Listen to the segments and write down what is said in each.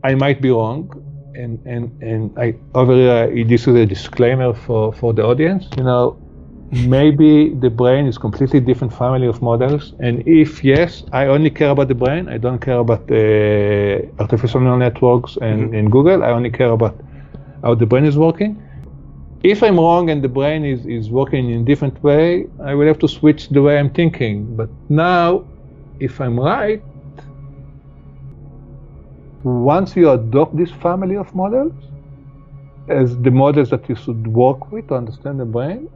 I might be wrong, and I over here, this is a disclaimer for the audience. Maybe the brain is completely different family of models, and if yes, I only care about the brain. I don't care about artificial neural networks and Google. I only care about how the brain is working. If I'm wrong and the brain is working in a different way, I will have to switch the way I'm thinking. But now, if I'm right, once you adopt this family of models as the models that you should work with to understand the brain,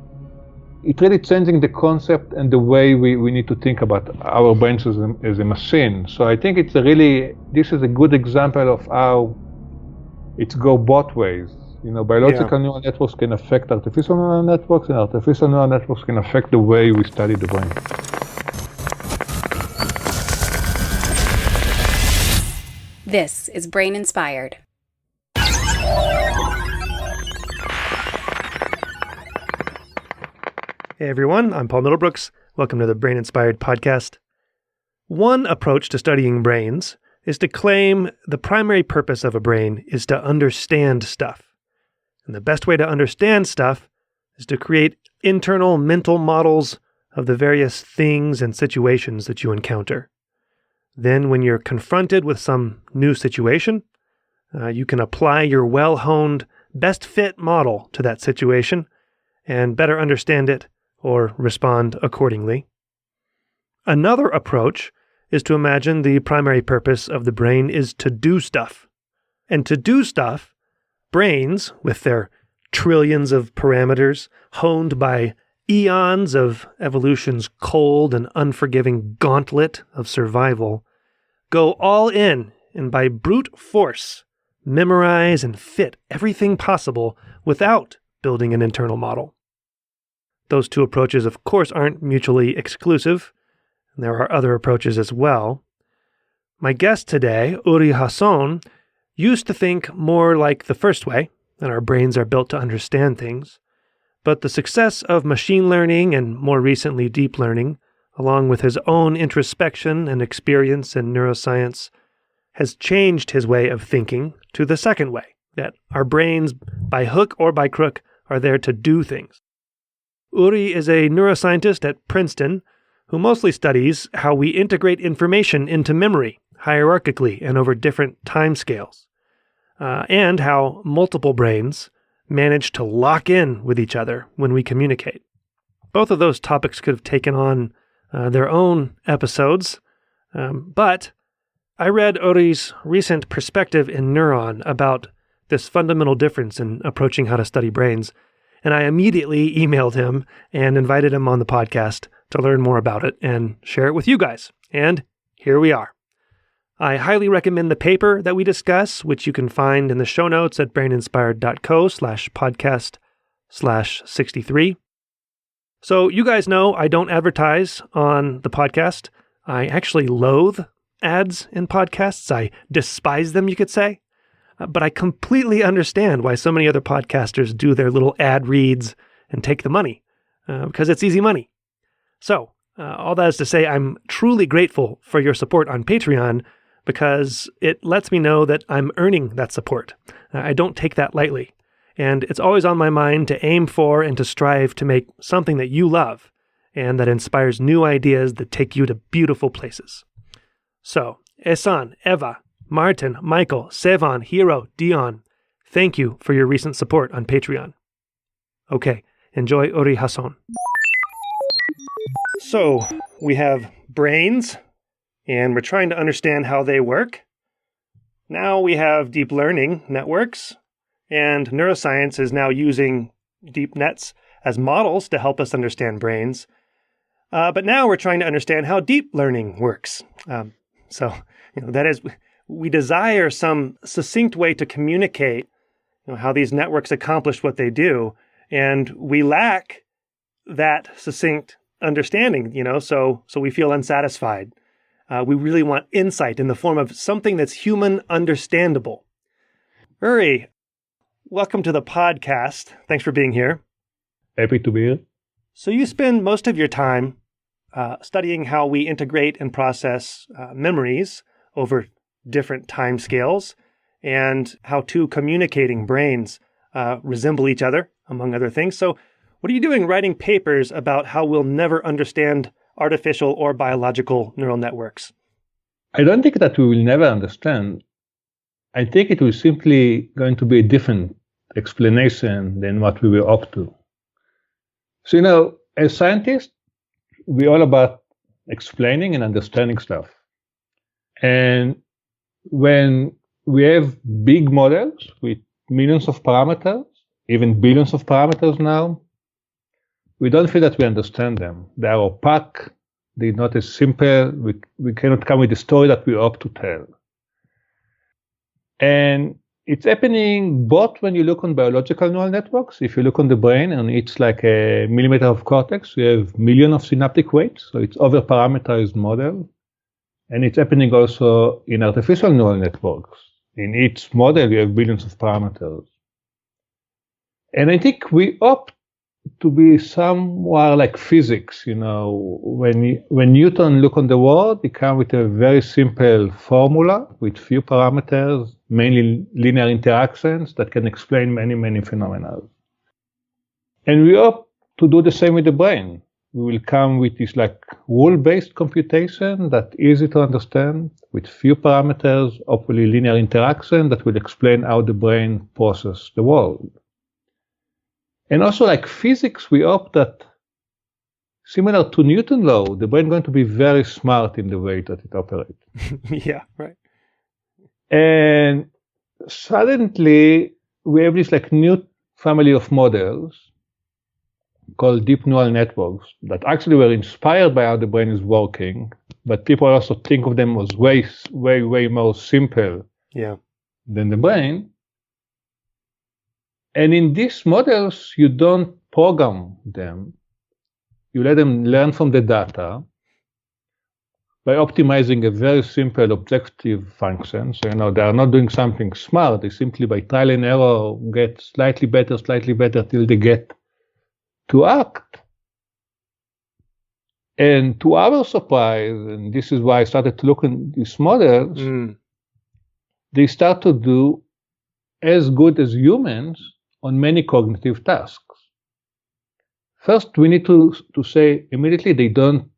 it's really changing the concept and the way we need to think about our brains as a machine. So I think this is a good example of how it goes both ways. Biological neural networks can affect artificial neural networks, and artificial neural networks can affect the way we study the brain. This is Brain Inspired. Hey everyone, I'm Paul Middlebrooks. Welcome to the Brain Inspired podcast. One approach to studying brains is to claim the primary purpose of a brain is to understand stuff. And the best way to understand stuff is to create internal mental models of the various things and situations that you encounter. Then when you're confronted with some new situation, you can apply your well-honed, best fit model to that situation and better understand it or respond accordingly. Another approach is to imagine the primary purpose of the brain is to do stuff. And to do stuff, brains, with their trillions of parameters, honed by eons of evolution's cold and unforgiving gauntlet of survival, go all in and by brute force memorize and fit everything possible without building an internal model. Those two approaches, of course, aren't mutually exclusive, and there are other approaches as well. My guest today, Uri Hasson, used to think more like the first way, that our brains are built to understand things, but the success of machine learning and more recently deep learning, along with his own introspection and experience in neuroscience, has changed his way of thinking to the second way, that our brains, by hook or by crook, are there to do things. Uri is a neuroscientist at Princeton who mostly studies how we integrate information into memory, hierarchically and over different timescales, and how multiple brains manage to lock in with each other when we communicate. Both of those topics could have taken on their own episodes, but I read Uri's recent perspective in Neuron about this fundamental difference in approaching how to study brains, and I immediately emailed him and invited him on the podcast to learn more about it and share it with you guys. And here we are. I highly recommend the paper that we discuss, which you can find in the show notes at braininspired.co/podcast/63. So you guys know I don't advertise on the podcast. I actually loathe ads in podcasts. I despise them, you could say. But I completely understand why so many other podcasters do their little ad reads and take the money, because it's easy money. So, all that is to say, I'm truly grateful for your support on Patreon because it lets me know that I'm earning that support. I don't take that lightly. And it's always on my mind to aim for and to strive to make something that you love and that inspires new ideas that take you to beautiful places. So, Hasson, Eva, Martin, Michael, Sevan, Hero, Dion, thank you for your recent support on Patreon. Okay, enjoy Uri Hasson. So, we have brains, and we're trying to understand how they work. Now we have deep learning networks, and neuroscience is now using deep nets as models to help us understand brains. But now we're trying to understand how deep learning works. That is, we desire some succinct way to communicate how these networks accomplish what they do, and we lack that succinct understanding, so we feel unsatisfied. We really want insight in the form of something that's human understandable. Uri, welcome to the podcast. Thanks for being here. Happy to be here. So you spend most of your time studying how we integrate and process memories over different timescales, and how two communicating brains resemble each other, among other things. So what are you doing writing papers about how we'll never understand artificial or biological neural networks? I don't think that we will never understand. I think it will simply going to be a different explanation than what we were up to. So, as scientists, we're all about explaining and understanding stuff. And when we have big models with millions of parameters, even billions of parameters now, we don't feel that we understand them. They are opaque. They're not as simple. We cannot come with a story that we hope to tell. And it's happening both when you look on biological neural networks. If you look on the brain and it's like a millimeter of cortex, you have millions of synaptic weights. So it's over-parameterized model. And it's happening also in artificial neural networks. In each model, you have billions of parameters. And I think we opt to be somewhere like physics. When Newton looked on the world, he came with a very simple formula with few parameters, mainly linear interactions that can explain many, many phenomena. And we hope to do the same with the brain. We will come with this like rule-based computation that easy to understand with few parameters, hopefully linear interaction that will explain how the brain processes the world. And also like physics, we hope that similar to Newton's law, the brain is going to be very smart in the way that it operates. Yeah, right. And suddenly we have this like new family of models called deep neural networks that actually were inspired by how the brain is working, but people also think of them as way, way, way more simple than the brain. And in these models, you don't program them. You let them learn from the data by optimizing a very simple objective function. So, they are not doing something smart. They simply, by trial and error, get slightly better till they get to act. And to our surprise, and this is why I started to look at these models, they start to do as good as humans on many cognitive tasks. First, we need to say immediately they don't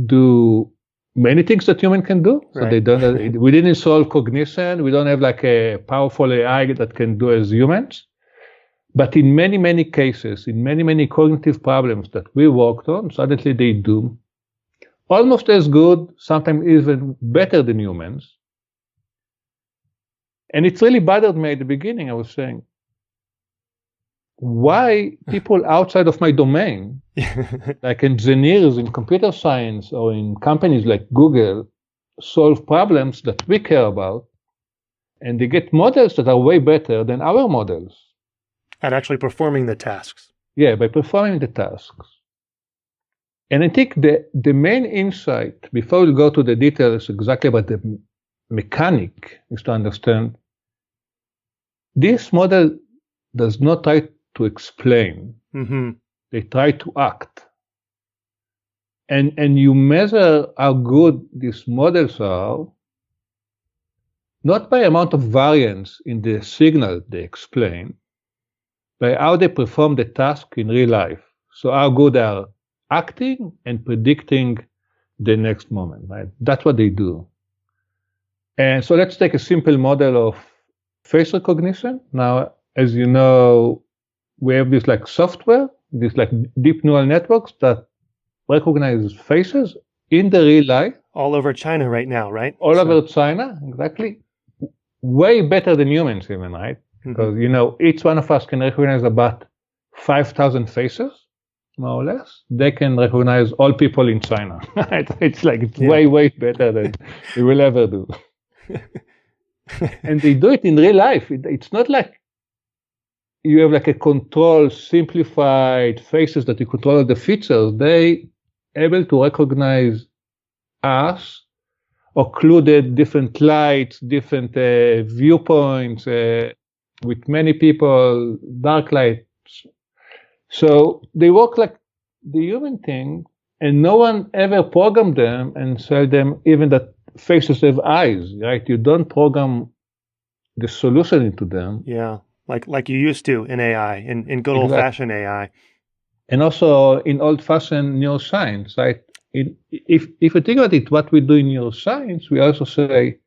do many things that human can do. So they don't. We didn't solve cognition. We don't have like a powerful AI that can do as humans. But in many, many cases, in many, many cognitive problems that we worked on, suddenly they do almost as good, sometimes even better than humans. And it's really bothered me at the beginning. I was saying, why people outside of my domain, like engineers in computer science or in companies like Google, solve problems that we care about, and they get models that are way better than our models. At actually performing the tasks. Yeah, by performing the tasks. And I think the main insight, before we go to the details exactly about the mechanic, is to understand this model does not try to explain. They try to act. And you measure how good these models are, not by amount of variance in the signal they explain, by how they perform the task in real life. So how good they are acting and predicting the next moment, right? That's what they do. And so let's take a simple model of face recognition. Now, as you know, we have this like software, this like deep neural networks that recognize faces in the real life. All over China right now, right? Over China, exactly. Way better than humans even, right? Because, each one of us can recognize about 5,000 faces, more or less. They can recognize all people in China. It's way, way better than we will ever do. And they do it in real life. It's not like you have like a control, simplified faces that you control the features. They able to recognize us, occluded different lights, different viewpoints, with many people, dark lights. So they work like the human thing, and no one ever programmed them and tell them even that faces have eyes, right? You don't program the solution into them. Yeah, like you used to in AI, in good old-fashioned AI. And also in old-fashioned neuroscience, right? If you think about it, what we do in neuroscience, we also say,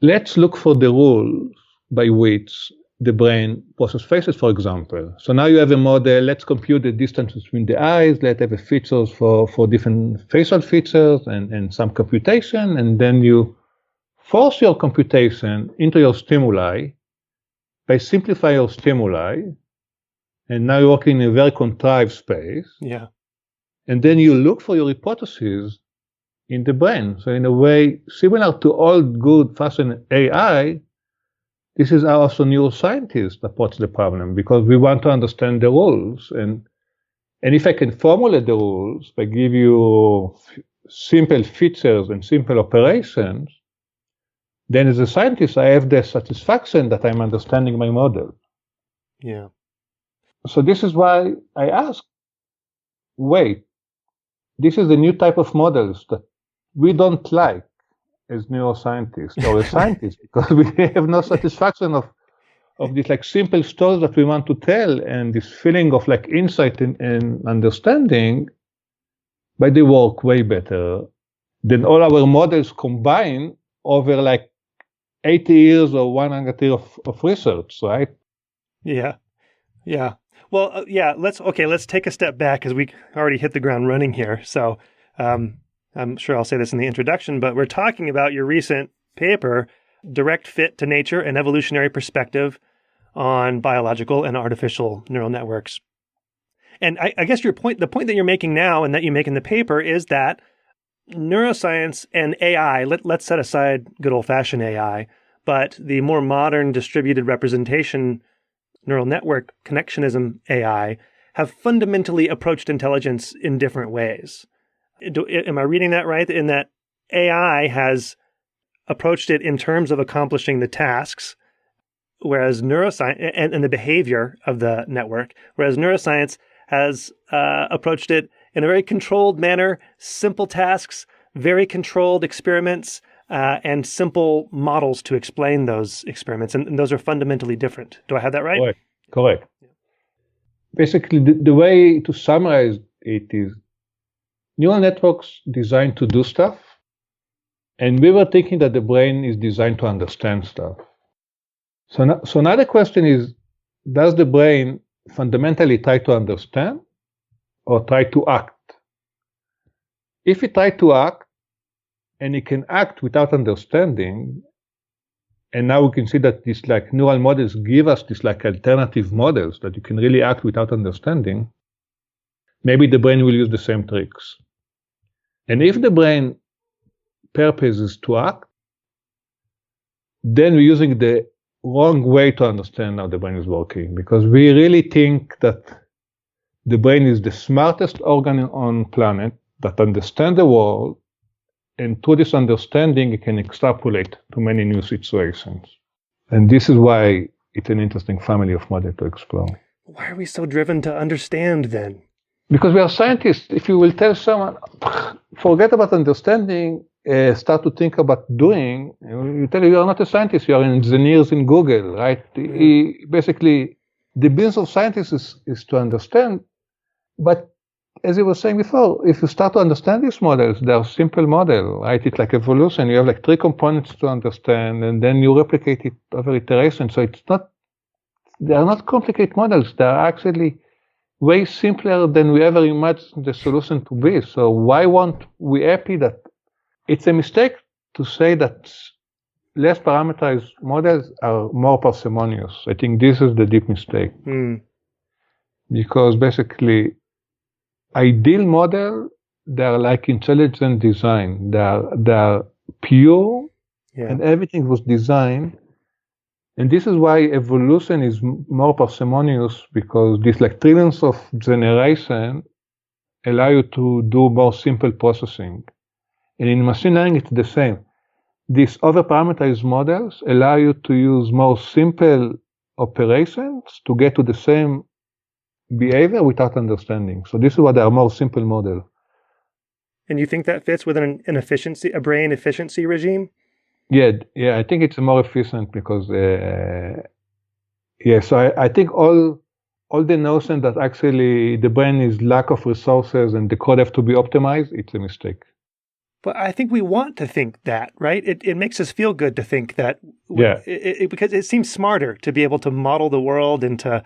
let's look for the rules by which the brain processes faces, for example. So now you have a model, let's compute the distance between the eyes, let's have a features for different facial features and some computation, and then you force your computation into your stimuli by simplifying your stimuli, and now you're working in a very contrived space. Yeah. And then you look for your hypotheses in the brain. So in a way, similar to old good fashioned AI, this is how also neuroscientists approach the problem, because we want to understand the rules. And if I can formulate the rules by give you simple features and simple operations, then as a scientist, I have the satisfaction that I'm understanding my model. Yeah. So this is why I ask, wait, this is a new type of models that we don't like as neuroscientists or as scientists, because we have no satisfaction of these like simple stories that we want to tell, and this feeling of like insight and understanding, but they work way better than all our models combined over like 80 years or 100 years of research, right? Yeah. Yeah. Well, let's take a step back, because we already hit the ground running here. So I'm sure I'll say this in the introduction, but we're talking about your recent paper, Direct Fit to Nature, an Evolutionary Perspective on Biological and Artificial Neural Networks. And I guess the point that you're making now and that you make in the paper is that neuroscience and AI, let's set aside good old-fashioned AI, but the more modern distributed representation neural network connectionism AI have fundamentally approached intelligence in different ways. Am I reading that right? In that AI has approached it in terms of accomplishing the tasks, whereas neuroscience and the behavior of the network, whereas neuroscience has approached it in a very controlled manner, simple tasks, very controlled experiments, and simple models to explain those experiments. And those are fundamentally different. Do I have that right? Correct. Basically, the way to summarize it is neural networks designed to do stuff, and we were thinking that the brain is designed to understand stuff. So now the question is, does the brain fundamentally try to understand or try to act? If it tries to act, and it can act without understanding, and now we can see that these like neural models give us these like alternative models that you can really act without understanding, maybe the brain will use the same tricks. And if the brain purpose is to act, then we're using the wrong way to understand how the brain is working, because we really think that the brain is the smartest organ on planet that understands the world, and through this understanding, it can extrapolate to many new situations. And this is why it's an interesting family of models to explore. Why are we so driven to understand then? Because we are scientists. If you will tell someone, forget about understanding, start to think about doing, you tell you are not a scientist, you are engineers in Google, right? Basically, the business of scientists is to understand. But as I was saying before, if you start to understand these models, they are simple models, right? It's like evolution. You have like 3 components to understand, and then you replicate it over iteration. So they are not complicated models. They are actually way simpler than we ever imagined the solution to be. So why won't we happy that it's a mistake to say that less parameterized models are more parsimonious? I think this is the deep mistake. Because basically, ideal model, they're like intelligent design. They're pure, and everything was designed. And this is why evolution is more parsimonious, because these like trillions of generation allow you to do more simple processing. And in machine learning, it's the same. These over-parameterized models allow you to use more simple operations to get to the same behavior without understanding. So this is why they are more simple model. And you think that fits within an efficiency, a brain efficiency regime? Yeah, I think it's more efficient because so I think all the notion that actually the brain is lack of resources and the code have to be optimized, it's a mistake. But I think we want to think that, right? It makes us feel good to think that, because it seems smarter to be able to model the world and to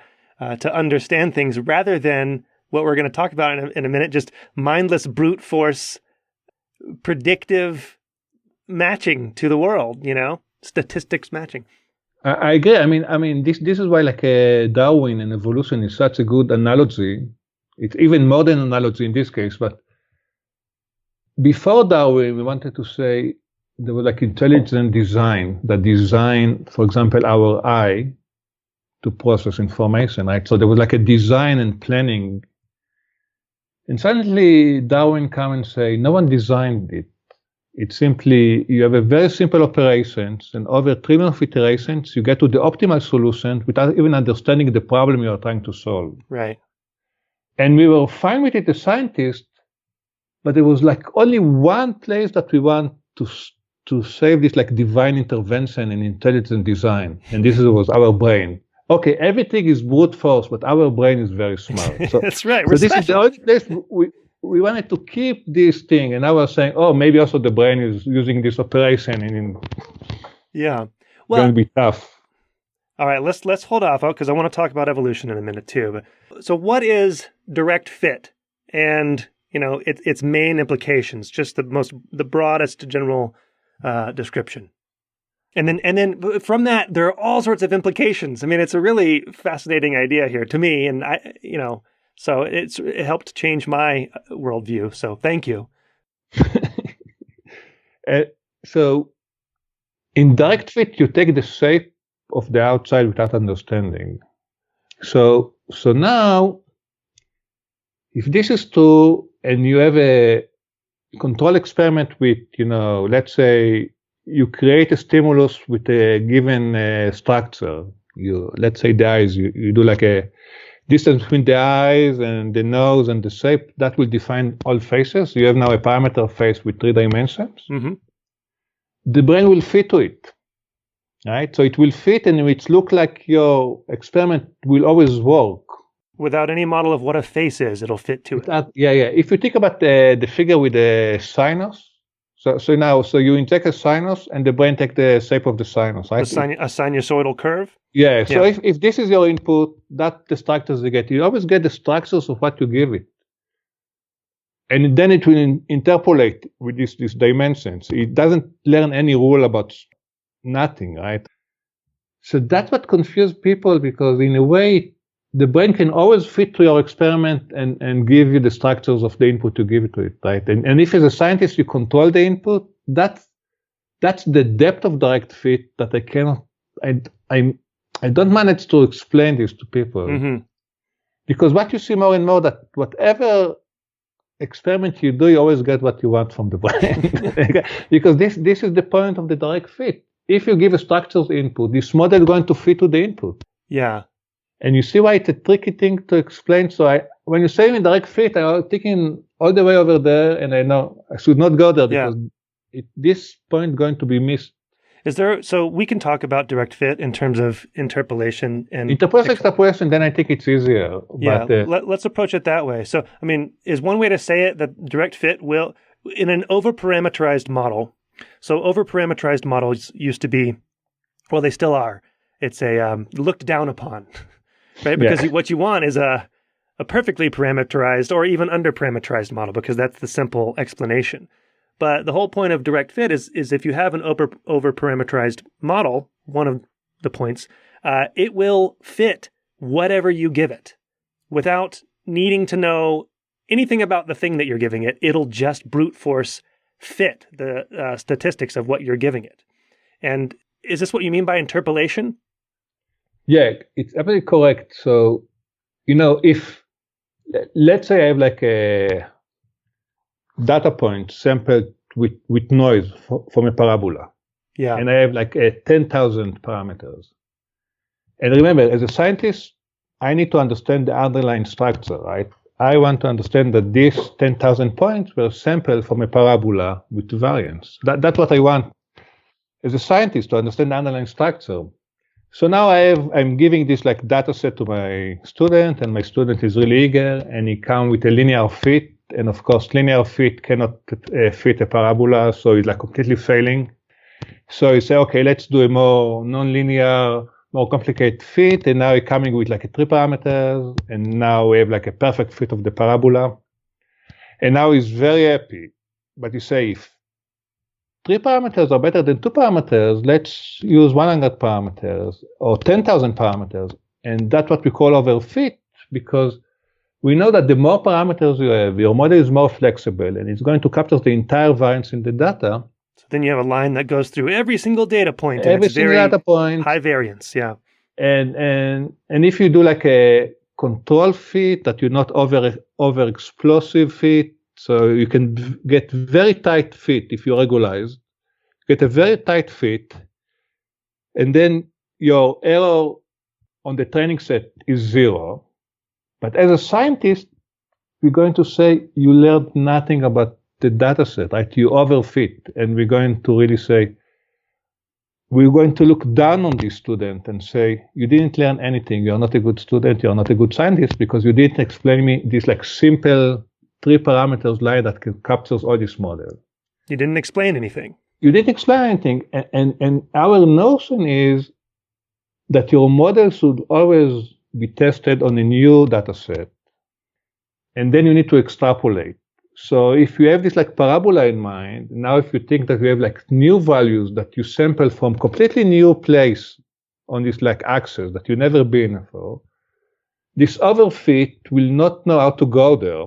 understand things rather than what we're going to talk about in a minute, just mindless brute force, predictive matching to the world, statistics matching. I agree. I mean, this is why Darwin and evolution is such a good analogy. It's even more than analogy in this case, but before Darwin, we wanted to say there was intelligent design that designed, for example, our eye to process information, right? So there was a design and planning. And suddenly Darwin come and say, no one designed it. It's simply, you have a very simple operations, and over trillion of iterations, you get to the optimal solution without even understanding the problem you are trying to solve. Right. And we were fine with it as scientists, but there was only one place that we want to save this divine intervention in intelligent design, and this was our brain. Okay, everything is brute force, but our brain is very smart. So, that's right. So this is the only place we wanted to keep this thing, and I was saying, maybe also the brain is using this operation, and going to be tough. All right, let's hold off because I want to talk about evolution in a minute too. So, what is direct fit, and its main implications? Just the broadest general description. And then from that, there are all sorts of implications. I mean, it's a really fascinating idea here to me, and so it helped change my worldview. So thank you. So in direct fit, you take the shape of the outside without understanding. So now, if this is true, and you have a control experiment with, let's say, you create a stimulus with a given structure. Let's say the eyes, you do a distance between the eyes and the nose and the shape that will define all faces. You have now a parameter face with 3 dimensions. Mm-hmm. The brain will fit to it, right? So it will fit, and it look like your experiment will always work. Without any model of what a face is, it'll fit to it. If you think about the figure with the sinus, so you inject a sinus, and the brain takes the shape of the sinus, right? A sinusoidal curve? Yeah. So if this is your input, that's the structures you get. You always get the structures of what you give it. And then it will interpolate with these dimensions. It doesn't learn any rule about nothing, right? So that's what confused people, because in a way, the brain can always fit to your experiment and give you the structures of the input to give it to it, right? And if as a scientist you control the input, that's the depth of direct fit that I cannot, I don't manage to explain this to people. Mm-hmm. Because what you see more and more, that whatever experiment you do, you always get what you want from the brain. Because this is the point of the direct fit. If you give a structured input, this model is going to fit to the input. Yeah. And you see why it's a tricky thing to explain. So when you say in direct fit, I was thinking all the way over there, and I know I should not go there because this point going to be missed. So we can talk about direct fit in terms of interpolation and extrapolation, then I think it's easier. Yeah, but, let's approach it that way. So, I mean, is one way to say it that direct fit will, in an over-parameterized model, so over-parameterized models used to be, well, they still are. It's a looked down upon, right? Because what you want is a perfectly parameterized or even under-parameterized model, because that's the simple explanation. But the whole point of direct fit is if you have an over-parameterized model, one of the points, it will fit whatever you give it without needing to know anything about the thing that you're giving it. It'll just brute force fit the statistics of what you're giving it. And is this what you mean by interpolation? Yeah, it's absolutely correct. So, if, let's say I have like a data point sampled with noise from a parabola. Yeah. And I have like 10,000 parameters. And remember, as a scientist, I need to understand the underlying structure, right? I want to understand that these 10,000 points were sampled from a parabola with variance. That's what I want. as a scientist to understand the underlying structure. So now I'm giving this like data set to my student, and my student is really eager, and he comes with a linear fit. And of course, linear fit cannot fit a parabola, so it's like completely failing. So you say, okay, let's do a more non-linear, more complicated fit. And now you're coming with like a 3 parameters. And now we have like a perfect fit of the parabola. And now he's very happy. But you say, if 3 parameters are better than 2 parameters, let's use 100 parameters or 10,000 parameters. And that's what we call overfit, because we know that the more parameters you have, your model is more flexible, and it's going to capture the entire variance in the data. So then you have a line that goes through every single data point. Every single data point. High variance, yeah. And if you do like a control fit, that you're not over explosive fit, so you can get very tight fit if you regularize, get a very tight fit, and then your error on the training set is 0. But as a scientist, we're going to say you learned nothing about the data set, right? You overfit, and we're going to really say, we're going to look down on this student and say, you didn't learn anything. You're not a good student. You're not a good scientist because you didn't explain me this like simple 3 parameters line that captures all this model. You didn't explain anything. You didn't explain anything. And our notion is that your model should always be tested on a new data set. And then you need to extrapolate. So if you have this like parabola in mind, now if you think that you have like new values that you sample from completely new place on this like axis that you've never been before, this overfit will not know how to go there.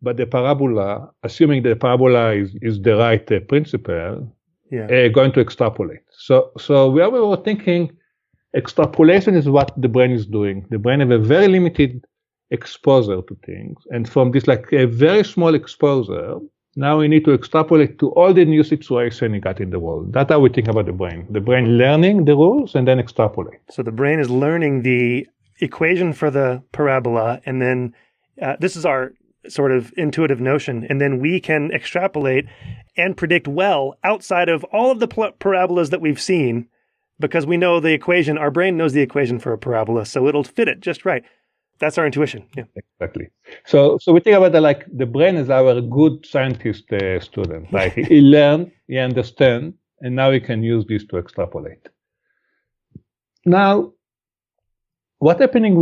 But the parabola, assuming the parabola is the right principle, going to extrapolate. So we were thinking extrapolation is what the brain is doing. The brain has a very limited exposure to things. And from this like a very small exposure, now we need to extrapolate to all the new situations you got in the world. That's how we think about the brain. The brain learning the rules and then extrapolate. So the brain is learning the equation for the parabola, and then this is our sort of intuitive notion, and then we can extrapolate and predict well outside of all of the parabolas that we've seen, because we know the equation. Our brain knows the equation for a parabola, so it'll fit it just right. That's our intuition. Yeah, exactly. So we think about the brain is our good scientist student. Right? He learned, he understands, and now he can use this to extrapolate. Now, what's happening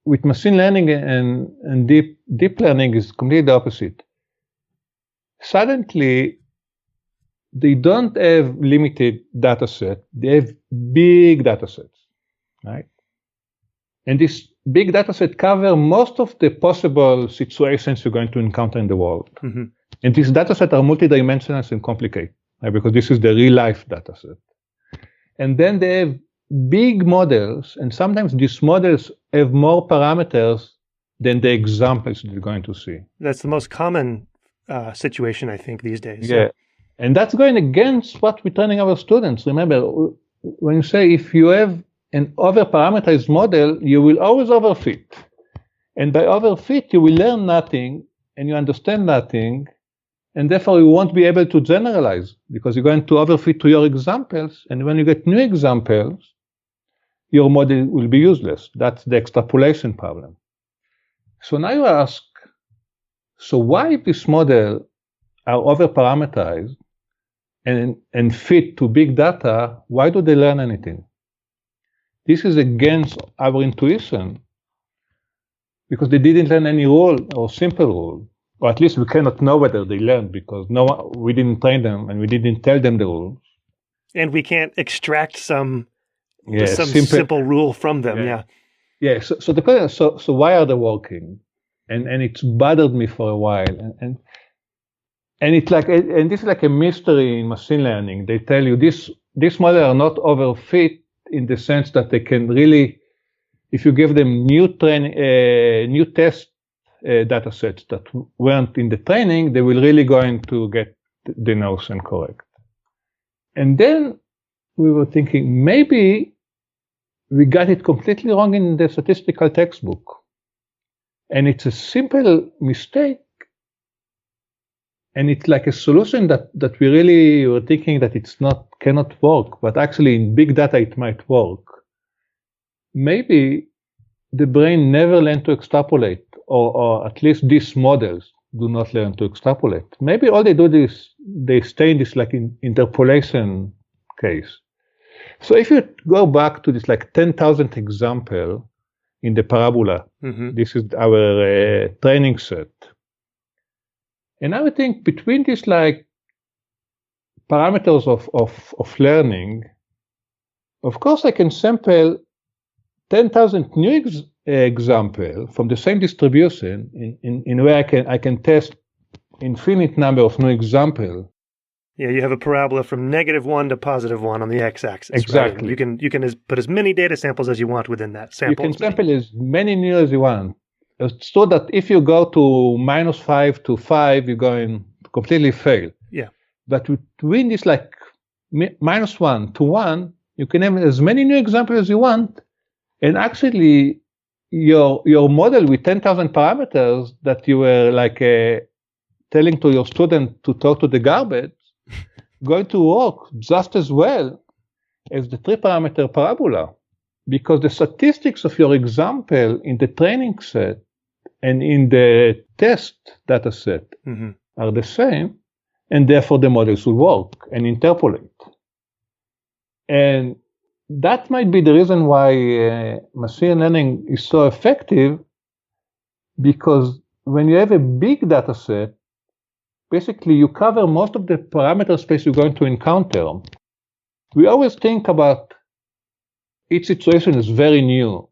with machine learning and deep learning is completely the opposite. Suddenly, they don't have limited data set. They have big data sets, right? And this big data set cover most of the possible situations you're going to encounter in the world. Mm-hmm. And these data sets are multidimensional and complicated, right? Because this is the real life data set. And then they have big models, and sometimes these models have more parameters than the examples you're going to see. That's the most common situation, I think, these days. Yeah. And that's going against what we're training our students. Remember, when you say if you have an over-parameterized model, you will always overfit. And by overfit, you will learn nothing, and you understand nothing, and therefore you won't be able to generalize, because you're going to overfit to your examples, and when you get new examples, your model will be useless. That's the extrapolation problem. So now you ask, so why if this model are over-parameterized and fit to big data, why do they learn anything? This is against our intuition, because they didn't learn any rule or simple rule, or at least we cannot know whether they learned, because we didn't train them and we didn't tell them the rules. And we can't extract some simple rule from them. Yeah. So the question, so why are they working? And it's bothered me for a while. And it's like, and this is like a mystery in machine learning. They tell you this model are not overfit in the sense that they can really, if you give them new test data sets that weren't in the training, they will really going to get the notion correct. And then we were thinking, maybe we got it completely wrong in the statistical textbook. And it's a simple mistake. And it's like a solution that we really were thinking that cannot work, but actually in big data it might work. Maybe the brain never learned to extrapolate, or at least these models do not learn to extrapolate. Maybe all they do is they stay in this like interpolation case. So if you go back to this like 10,000 example in the parabola, this is our training set. And I would think between these like parameters of learning, of course I can sample 10,000 new example from the same distribution in where I can test infinite number of new example. Yeah, you have a parabola from -1 to +1 on the x-axis. Exactly. Right? You can put as many data samples as you want within that sample. You can sample as many new as you want. So that if you go to -5 to 5, you're going to completely fail. Yeah. But between this like -1 to 1, you can have as many new examples as you want. And actually, your model with 10,000 parameters that you were like telling to your student to talk to the garbage, going to work just as well as the 3-parameter parabola, because the statistics of your example in the training set and in the test data set are the same, and therefore the models will work and interpolate. And that might be the reason why machine learning is so effective, because when you have a big data set, basically you cover most of the parameter space you're going to encounter. We always think about each situation as very new,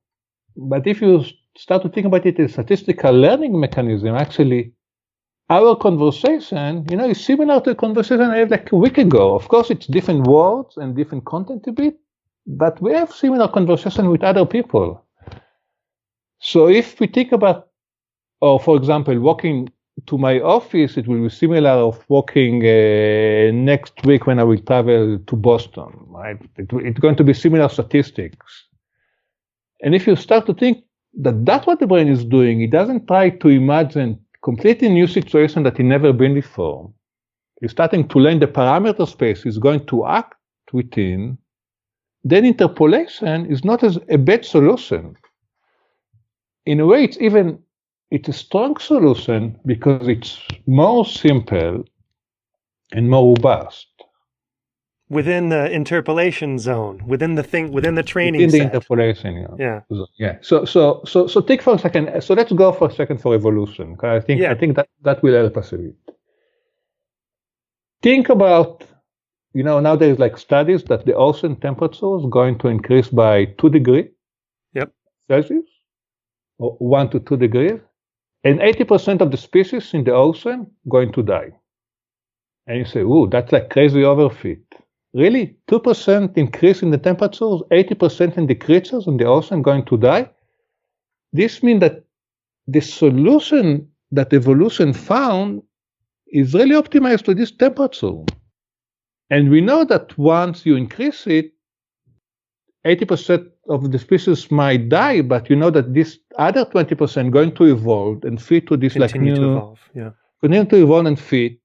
but if you start to think about it as a statistical learning mechanism, actually our conversation, is similar to a conversation I had like a week ago. Of course, it's different words and different content a bit, but we have similar conversation with other people. So if we think about, or for example, walking to my office, it will be similar of walking next week when I will travel to Boston, right? It's going to be similar statistics. And if you start to think that that's what the brain is doing, it doesn't try to imagine completely new situation that it never been before. It's starting to learn the parameter space it's going to act within. Then interpolation is not as a bad solution. In a way, it's a strong solution because it's more simple and more robust. Within the interpolation zone, within the training within the set. Interpolation, yeah. Yeah. So take for a second. So let's go for a second for evolution. I think that will help us a bit. Think about, now there's like studies that the ocean temperature is going to increase by 2 degrees Celsius, or 1 to 2 degrees, and 80% of the species in the ocean going to die. And you say, "Ooh, that's like crazy overfit." Really? 2% increase in the temperatures, 80% in the creatures in the ocean going to die? This means that the solution that evolution found is really optimized to this temperature. And we know that once you increase it, 80% of the species might die, but you know that this other 20% going to evolve and fit to this continue to evolve, yeah. Continue to evolve and fit,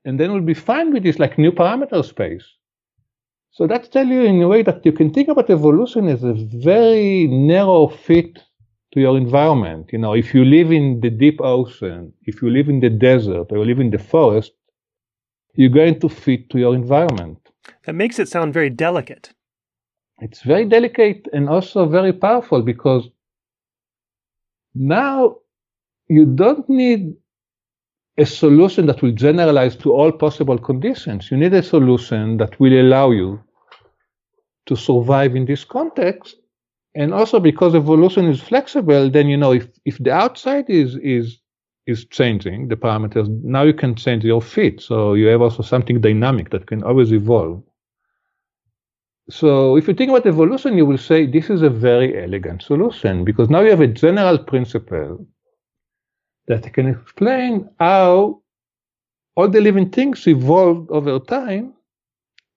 and then we'll be fine with this like new parameter space. So that tells you in a way that you can think about evolution as a very narrow fit to your environment. If you live in the deep ocean, if you live in the desert, or you live in the forest, you're going to fit to your environment. That makes it sound very delicate. It's very delicate and also very powerful, because now you don't need a solution that will generalize to all possible conditions. You need a solution that will allow you to survive in this context. And also because evolution is flexible, then if the outside is changing the parameters, now you can change your fit. So you have also something dynamic that can always evolve. So if you think about evolution, you will say this is a very elegant solution, because now you have a general principle that can explain how all the living things evolved over time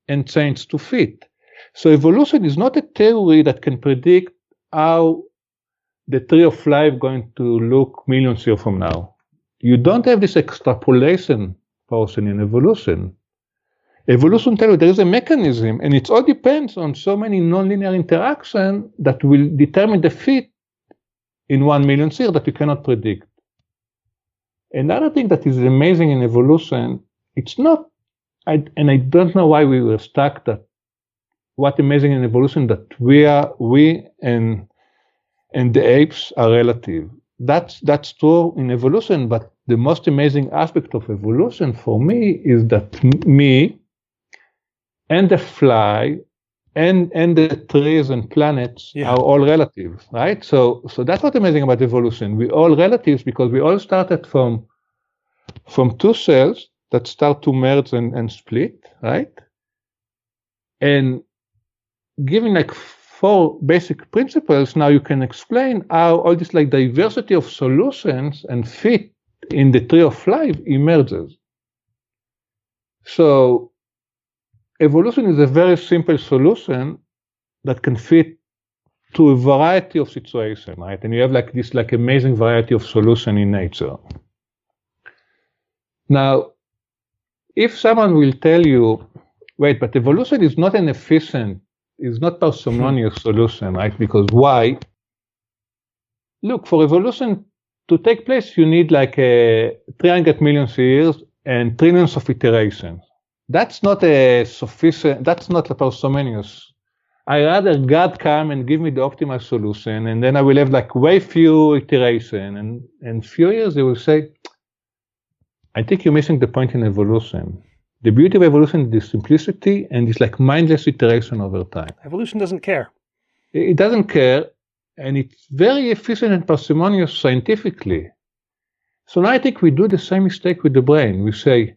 and changed to fit. So evolution is not a theory that can predict how the tree of life going to look millions years from now. You don't have this extrapolation person in evolution. Evolution tells you there is a mechanism, and it all depends on so many nonlinear interactions that will determine the fit in 1 million years that you cannot predict. Another thing that is amazing in evolution, it's not, and I don't know why we were stuck that what's amazing in evolution that we and the apes are relative. That's true in evolution, but the most amazing aspect of evolution for me is that me and the fly and the trees and planets are all relative, right? So that's what's amazing about evolution. We're all relatives because we all started from two cells that start to merge and split, right? And given like 4 basic principles, now you can explain how all this like diversity of solutions and fit in the tree of life emerges. So evolution is a very simple solution that can fit to a variety of situations, right? And you have like this like amazing variety of solution in nature. Now, if someone will tell you, wait, but evolution is not an efficient, is not parsimonious solution, right? Because why? Look, for evolution to take place, you need like 300 million years and trillions of iterations. That's not a sufficient, that's not a parsimonious. I rather God come and give me the optimal solution, and then I will have like way few iteration, and few years they will say, I think you're missing the point in evolution. The beauty of evolution is the simplicity and it's like mindless iteration over time. Evolution doesn't care. It doesn't care, and it's very efficient and parsimonious scientifically. So now I think we do the same mistake with the brain. We say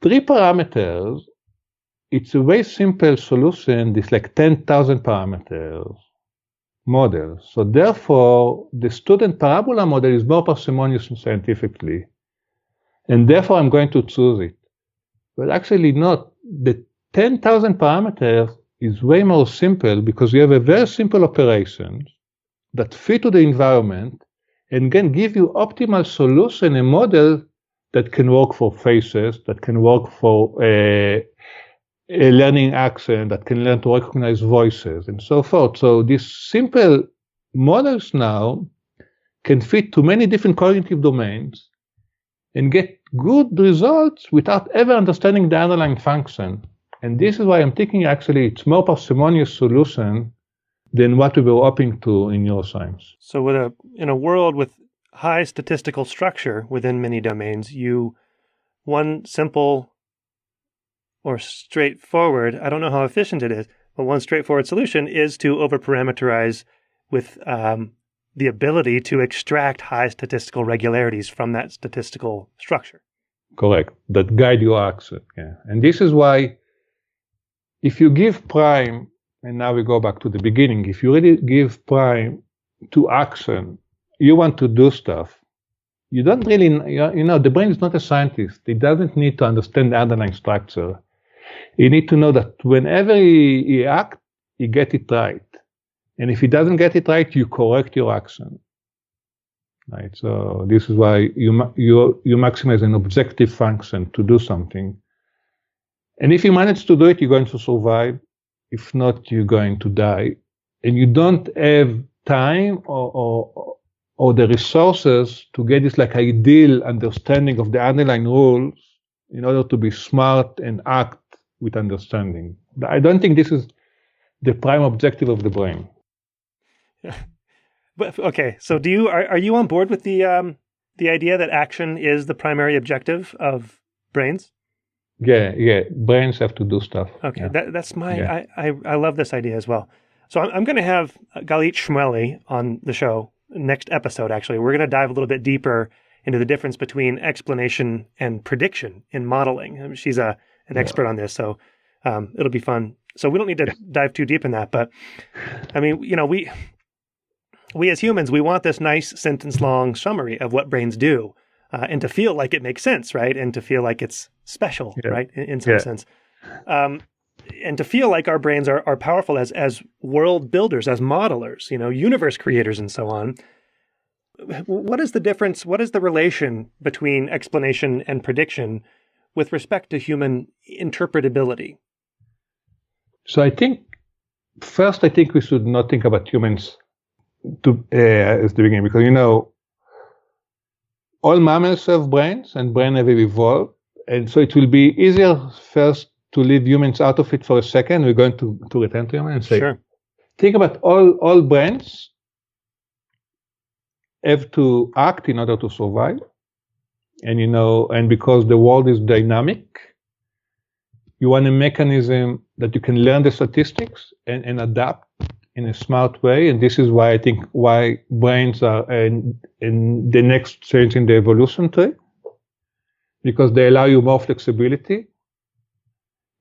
3 parameters, it's a very simple solution, this like 10,000 parameters model. So therefore, the student parabola model is more parsimonious scientifically. And therefore, I'm going to choose it. But actually not. The 10,000 parameters is way more simple because you have a very simple operation that fit to the environment and can give you optimal solution, a model that can work for faces, that can work for a learning accent, that can learn to recognize voices, and so forth. So these simple models now can fit to many different cognitive domains and get good results without ever understanding the underlying function. And this is why I'm thinking actually it's more parsimonious solution than what we were hoping to in neuroscience. So in a world with high statistical structure within many domains, one simple or straightforward, I don't know how efficient it is, but one straightforward solution is to overparameterize with the ability to extract high statistical regularities from that statistical structure. Correct. That guide your action. Yeah. And this is why if you give prime, and now we go back to the beginning, if you really give prime to action, you want to do stuff. You don't really, the brain is not a scientist. It doesn't need to understand the underlying structure. You need to know that whenever he acts, he gets it right. And if he doesn't get it right, you correct your action. Right. So this is why you maximize an objective function to do something. And if you manage to do it, you're going to survive. If not, you're going to die. And you don't have time or the resources to get this like ideal understanding of the underlying rules in order to be smart and act with understanding. I don't think this is the prime objective of the brain. But okay, so are you on board with the idea that action is the primary objective of brains? Yeah. Brains have to do stuff. Okay, yeah. That's my. Yeah. I love this idea as well. So I'm going to have Galit Shmueli on the show next episode. Actually, we're going to dive a little bit deeper into the difference between explanation and prediction in modeling. She's an expert on this, so it'll be fun. So we don't need to dive too deep in that, but I mean, we as humans, we want this nice sentence-long summary of what brains do, and to feel like it makes sense, right? And to feel like it's special, right? In some sense. And to feel like our brains are powerful as world builders, as modelers, universe creators and so on. what is the difference? What is the relation between explanation and prediction with respect to human interpretability? So I think we should not think about humans as the beginning, because all mammals have brains, and brains have evolved, and so it will be easier first to leave humans out of it for a second. We're going to return to humans and say, sure. Think about all brains have to act in order to survive, and because the world is dynamic, you want a mechanism that you can learn the statistics and adapt in a smart way. And this is why I think brains are in the next stage in the evolution tree, because they allow you more flexibility,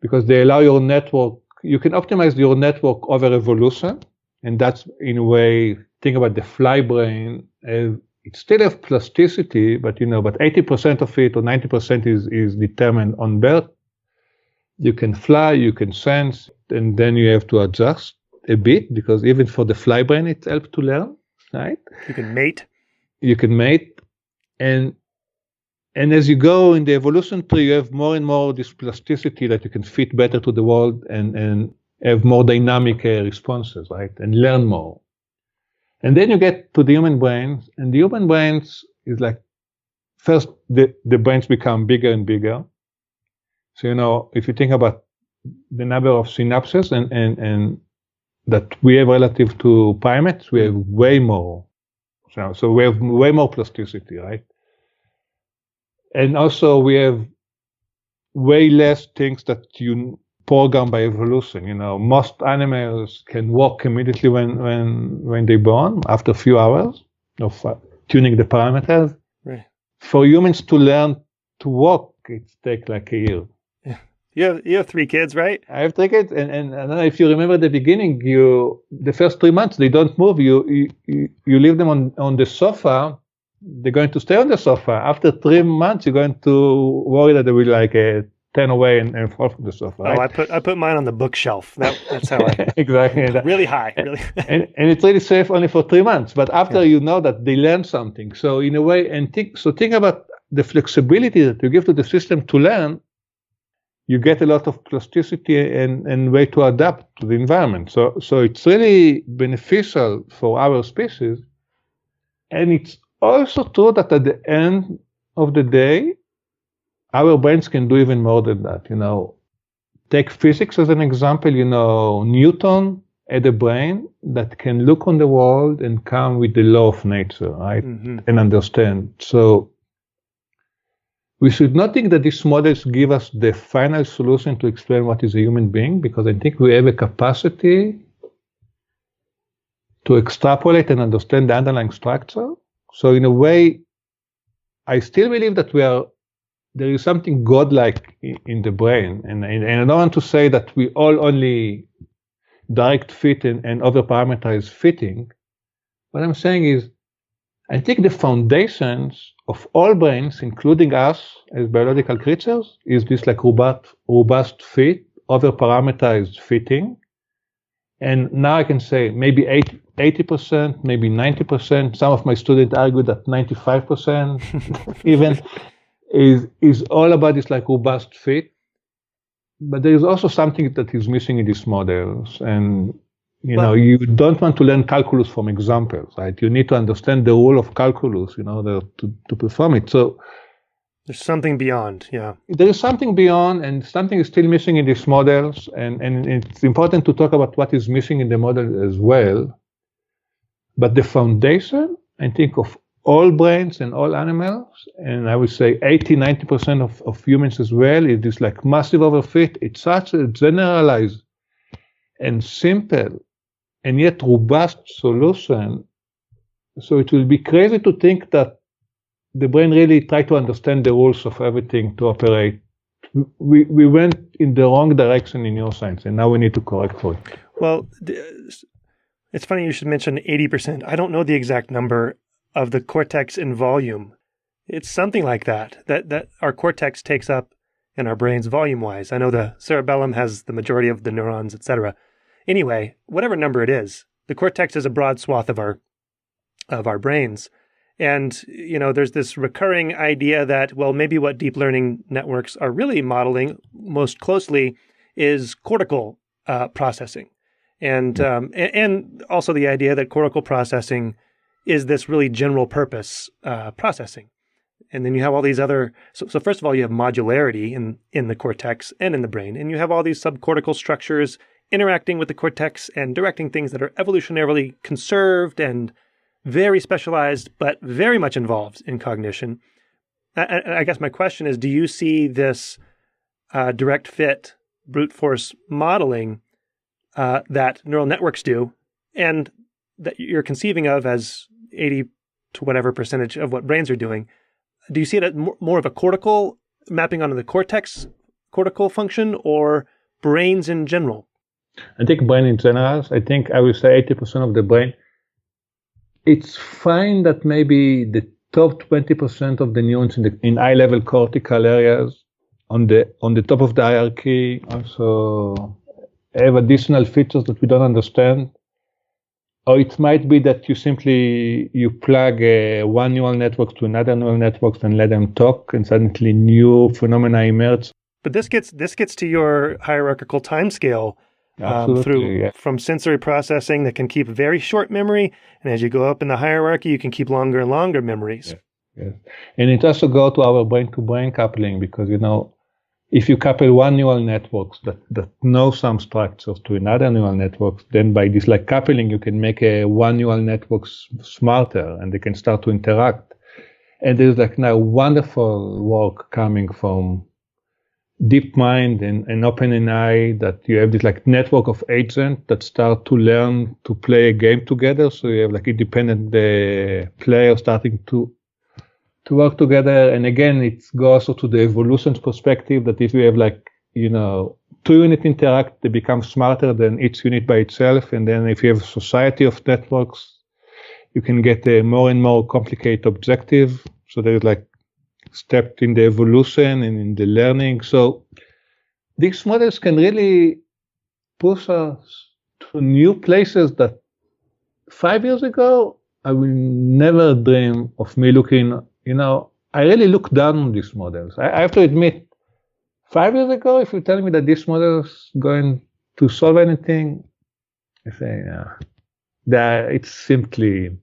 because they allow your network, you can optimize your network over evolution. And that's, in a way, think about the fly brain. It still has plasticity, but 80% of it or 90% is determined on birth. You can fly, you can sense, and then you have to adjust a bit, because even for the fly brain, it helps to learn, right? You can mate. And as you go in the evolution tree, you have more and more this plasticity that you can fit better to the world and have more dynamic responses, right? And learn more. And then you get to the human brains, and the human brains is like, first, the brains become bigger and bigger. So, if you think about the number of synapses and that we have relative to primates, we have way more. So we have way more plasticity, right? And also we have way less things that you program by evolution. Most animals can walk immediately when they're born, after a few hours of tuning the parameters. Right. For humans to learn to walk, it takes like a year. You have 3 kids, right? I have 3 kids, and I don't know if you remember the beginning. The first 3 months they don't move. You leave them on the sofa. They're going to stay on the sofa. After 3 months, you're going to worry that they will turn away and fall from the sofa. Right? Oh, I put mine on the bookshelf. That's how I exactly really high, really. and it's really safe only for 3 months. But after you know that they learn something. So in a way, think about the flexibility that you give to the system to learn. You get a lot of plasticity and way to adapt to the environment. So it's really beneficial for our species. And it's also true that at the end of the day, our brains can do even more than that. Take physics as an example. Newton had a brain that can look on the world and come with the law of nature, right? Mm-hmm. And understand. So we should not think that these models give us the final solution to explain what is a human being, because I think we have a capacity to extrapolate and understand the underlying structure. So in a way, I still believe that there is something godlike in the brain. And I don't want to say that we all only direct fit and over-parameterized fitting. What I'm saying is, I think the foundations of all brains, including us as biological creatures, is this robust fit, over-parameterized fitting. And now I can say maybe 80%, maybe 90%. Some of my students argue that 95% even is all about this robust fit. But there is also something that is missing in these models. And you don't want to learn calculus from examples, right? You need to understand the rule of calculus in order to perform it. So there's something beyond, yeah. There is something beyond, and something is still missing in these models. And it's important to talk about what is missing in the model as well. But the foundation, I think, of all brains and all animals, and I would say 80-90% of humans as well, is this massive overfit. It's such a generalized and simple and yet robust solution. So it will be crazy to think that the brain really tried to understand the rules of everything to operate. We went in the wrong direction in neuroscience, and now we need to correct for it. Well, it's funny you should mention 80%. I don't know the exact number of the cortex in volume. It's something like that our cortex takes up in our brains volume-wise. I know the cerebellum has the majority of the neurons, etc. Anyway, whatever number it is, the cortex is a broad swath of our brains. And, there's this recurring idea that, well, maybe what deep learning networks are really modeling most closely is cortical processing. And also the idea that cortical processing is this really general purpose processing. And then you have all these other, so first of all, you have modularity in the cortex and in the brain. And you have all these subcortical structures interacting with the cortex and directing things that are evolutionarily conserved and very specialized, but very much involved in cognition. I guess my question is, do you see this direct fit brute force modeling that neural networks do, and that you're conceiving of as 80 to whatever percentage of what brains are doing? Do you see it as more of a cortical mapping onto the cortical function, or brains in general? I think brain in general. I think I would say 80% of the brain. It's fine that maybe the top 20% of the neurons in high-level cortical areas on the top of the hierarchy also have additional features that we don't understand. Or it might be that you plug one neural network to another neural network and let them talk, and suddenly new phenomena emerge. But this gets to your hierarchical timescale from sensory processing that can keep very short memory, and as you go up in the hierarchy, you can keep longer and longer memories. Yes. And it also goes to our brain-to-brain coupling, because if you couple one neural network that knows some structures to another neural network, then by this coupling, you can make one neural network smarter, and they can start to interact. And there's now wonderful work coming from DeepMind and OpenAI, that you have this network of agents that start to learn to play a game together. So you have independent players starting to work together. And again, it goes also to the evolution perspective, that if you have two units interact, they become smarter than each unit by itself. And then if you have a society of networks, you can get a more and more complicated objective. So there's step in the evolution and in the learning. So these models can really push us to new places that 5 years ago, I will never dream of me looking, I really look down on these models. I have to admit, 5 years ago, if you tell me that this model is going to solve anything, I say, that it's simply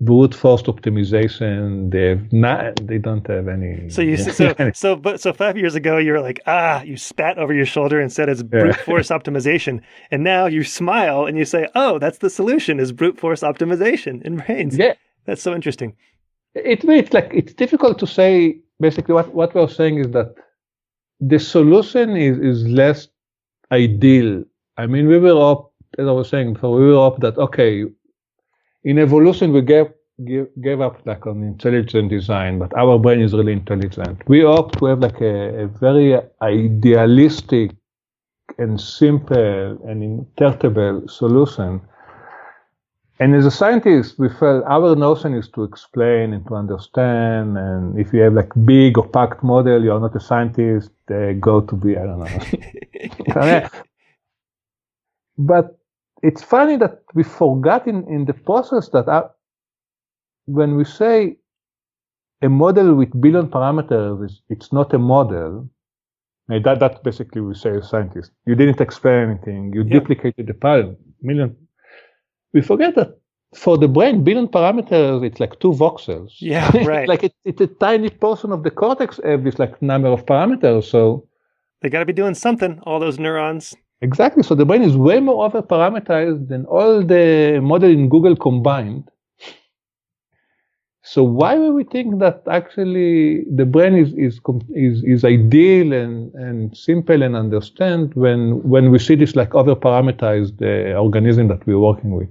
brute force optimization. They don't have any. So 5 years ago you were like, you spat over your shoulder and said it's brute force optimization, and now you smile and you say, oh, that's the solution, is brute force optimization in brains. Yeah, that's so interesting. It's difficult to say. Basically, what we're saying is that the solution is less ideal. I mean, we were up, as I was saying before, we were up that okay. In evolution, we gave up on intelligent design, but our brain is really intelligent. We opt to have a very idealistic and simple and interpretable solution. And as a scientist, we felt our notion is to explain and to understand. And if you have big opaque model, you are not a scientist. They go to be, I don't know. But it's funny that we forgot in the process that when we say a model with billion parameters, it's not a model. That basically we say as scientists. You didn't explain anything. You duplicated the million. We forget that for the brain, billion parameters, it's 2 voxels. Yeah, right. It's a tiny portion of the cortex have this number of parameters. So they got to be doing something, all those neurons. Exactly. So the brain is way more over-parameterized than all the model in Google combined. So why would we think that actually the brain is ideal and simple and understand when we see this over-parameterized organism that we're working with?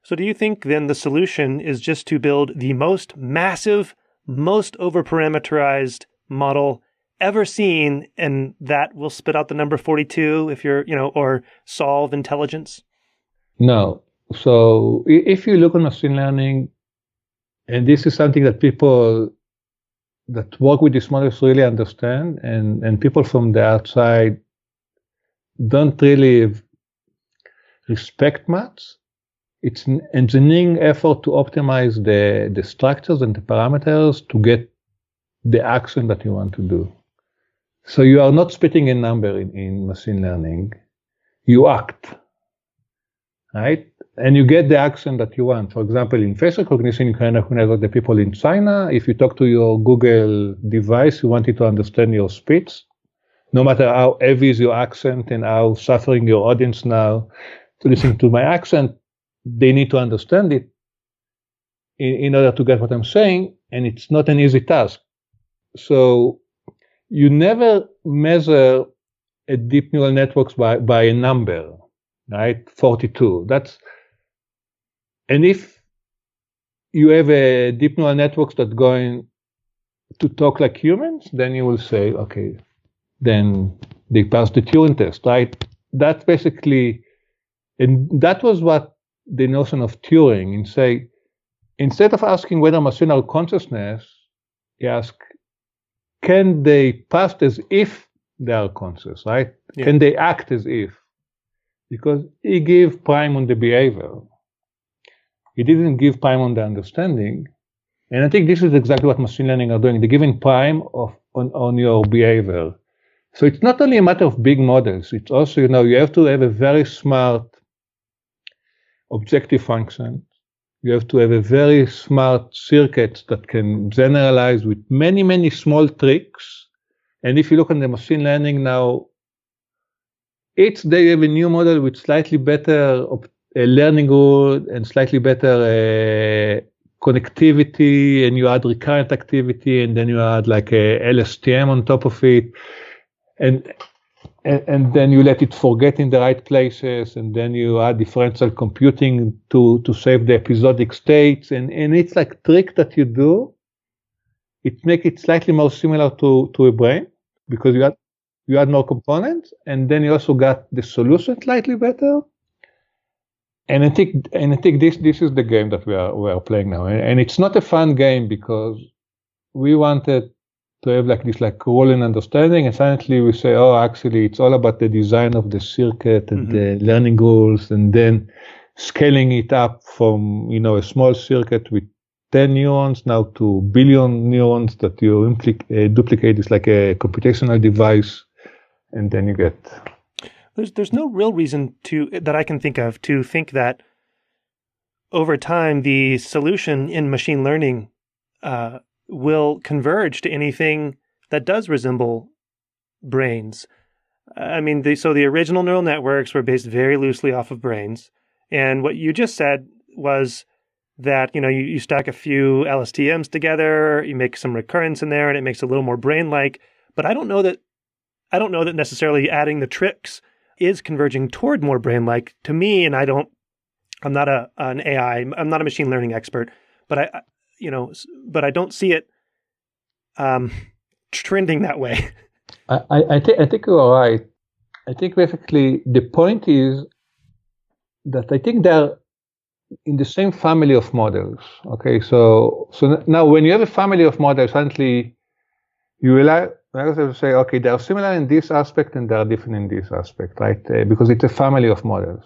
So do you think then the solution is just to build the most massive, most over-parameterized model ever seen, and that will spit out the number 42 if you're, or solve intelligence? No. So if you look on machine learning, and this is something that people that work with these models really understand, and people from the outside don't really respect much, It's an engineering effort to optimize the structures and the parameters to get the action that you want to do. So you are not spitting a number in machine learning. You act, right? And you get the action that you want. For example, in face recognition, you can recognize the people in China. If you talk to your Google device, you want it to understand your speech. No matter how heavy is your accent and how suffering your audience now to listen to my accent, they need to understand it in order to get what I'm saying. And it's not an easy task. So you never measure a deep neural networks by a number, right? 42. And if you have a deep neural networks that going to talk like humans, then you will say, okay, then they passed the Turing test, right? That's basically, and that was what the notion of Turing, and say, instead of asking whether machines are consciousness, you ask, can they pass as if they are conscious, right? Yeah. Can they act as if? Because he gave prime on the behavior. He didn't give prime on the understanding. And I think this is exactly what machine learning are doing. They're giving prime on your behavior. So it's not only a matter of big models. It's also, you have to have a very smart objective function. You have to have a very smart circuit that can generalize with many, many small tricks. And if you look at the machine learning now, each day you have a new model with slightly better learning rule and slightly better connectivity, and you add recurrent activity, and then you add like a LSTM on top of it. And then you let it forget in the right places, and then you add differential computing to save the episodic states, and it's like trick that you do. It makes it slightly more similar to a brain, because you add more components, and then you also got the solution slightly better. And I think this is the game that we are playing now, and it's not a fun game, because we wanted to have like this like rule and understanding, and suddenly we say, oh, actually it's all about the design of the circuit and the learning rules, and then scaling it up from a small circuit with 10 neurons now to billion neurons that you duplicate. It's like a computational device, and then you get. There's no real reason that I can think of to think that over time the solution in machine learning will converge to anything that does resemble brains. I mean, the original neural networks were based very loosely off of brains. And what you just said was that, you stack a few LSTMs together, you make some recurrence in there, and it makes it a little more brain-like. But I don't know that necessarily adding the tricks is converging toward more brain-like. To me, and I'm not an AI, I'm not a machine learning expert, but I don't see it trending that way. I think you are right. I think basically the point is that I think they're in the same family of models. Okay, so now when you have a family of models, suddenly you realize to say, okay, they are similar in this aspect and they are different in this aspect, right? Because it's a family of models.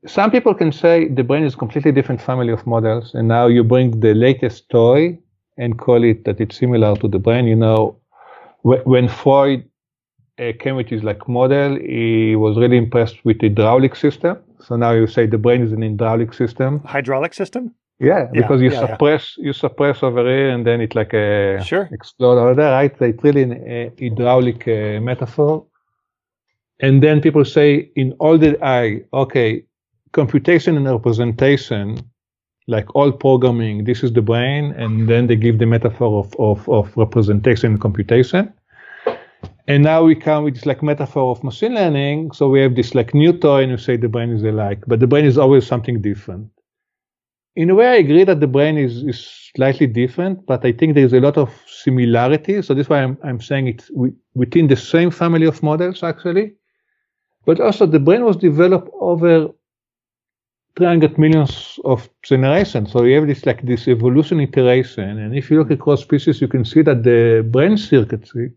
Some people can say the brain is a completely different family of models, and now you bring the latest toy and call it that it's similar to the brain. When Freud came with his like model, he was really impressed with the hydraulic system. So now you say the brain is an hydraulic system. Hydraulic system? Yeah, because you suppress over here, and then it like explode over there, right? It's really a hydraulic metaphor. And then people say in all the computation and representation, like all programming, this is the brain, and then they give the metaphor of representation and computation. And now we come with this like metaphor of machine learning. So we have this like new toy, and we say the brain is alike, but the brain is always something different. In a way, I agree that the brain is slightly different, but I think there's a lot of similarities. So this is why I'm saying it's within the same family of models, actually. But also the brain was developed over 300 million of generations. So you have this evolution iteration. And if you look across species, you can see that the brain circuitry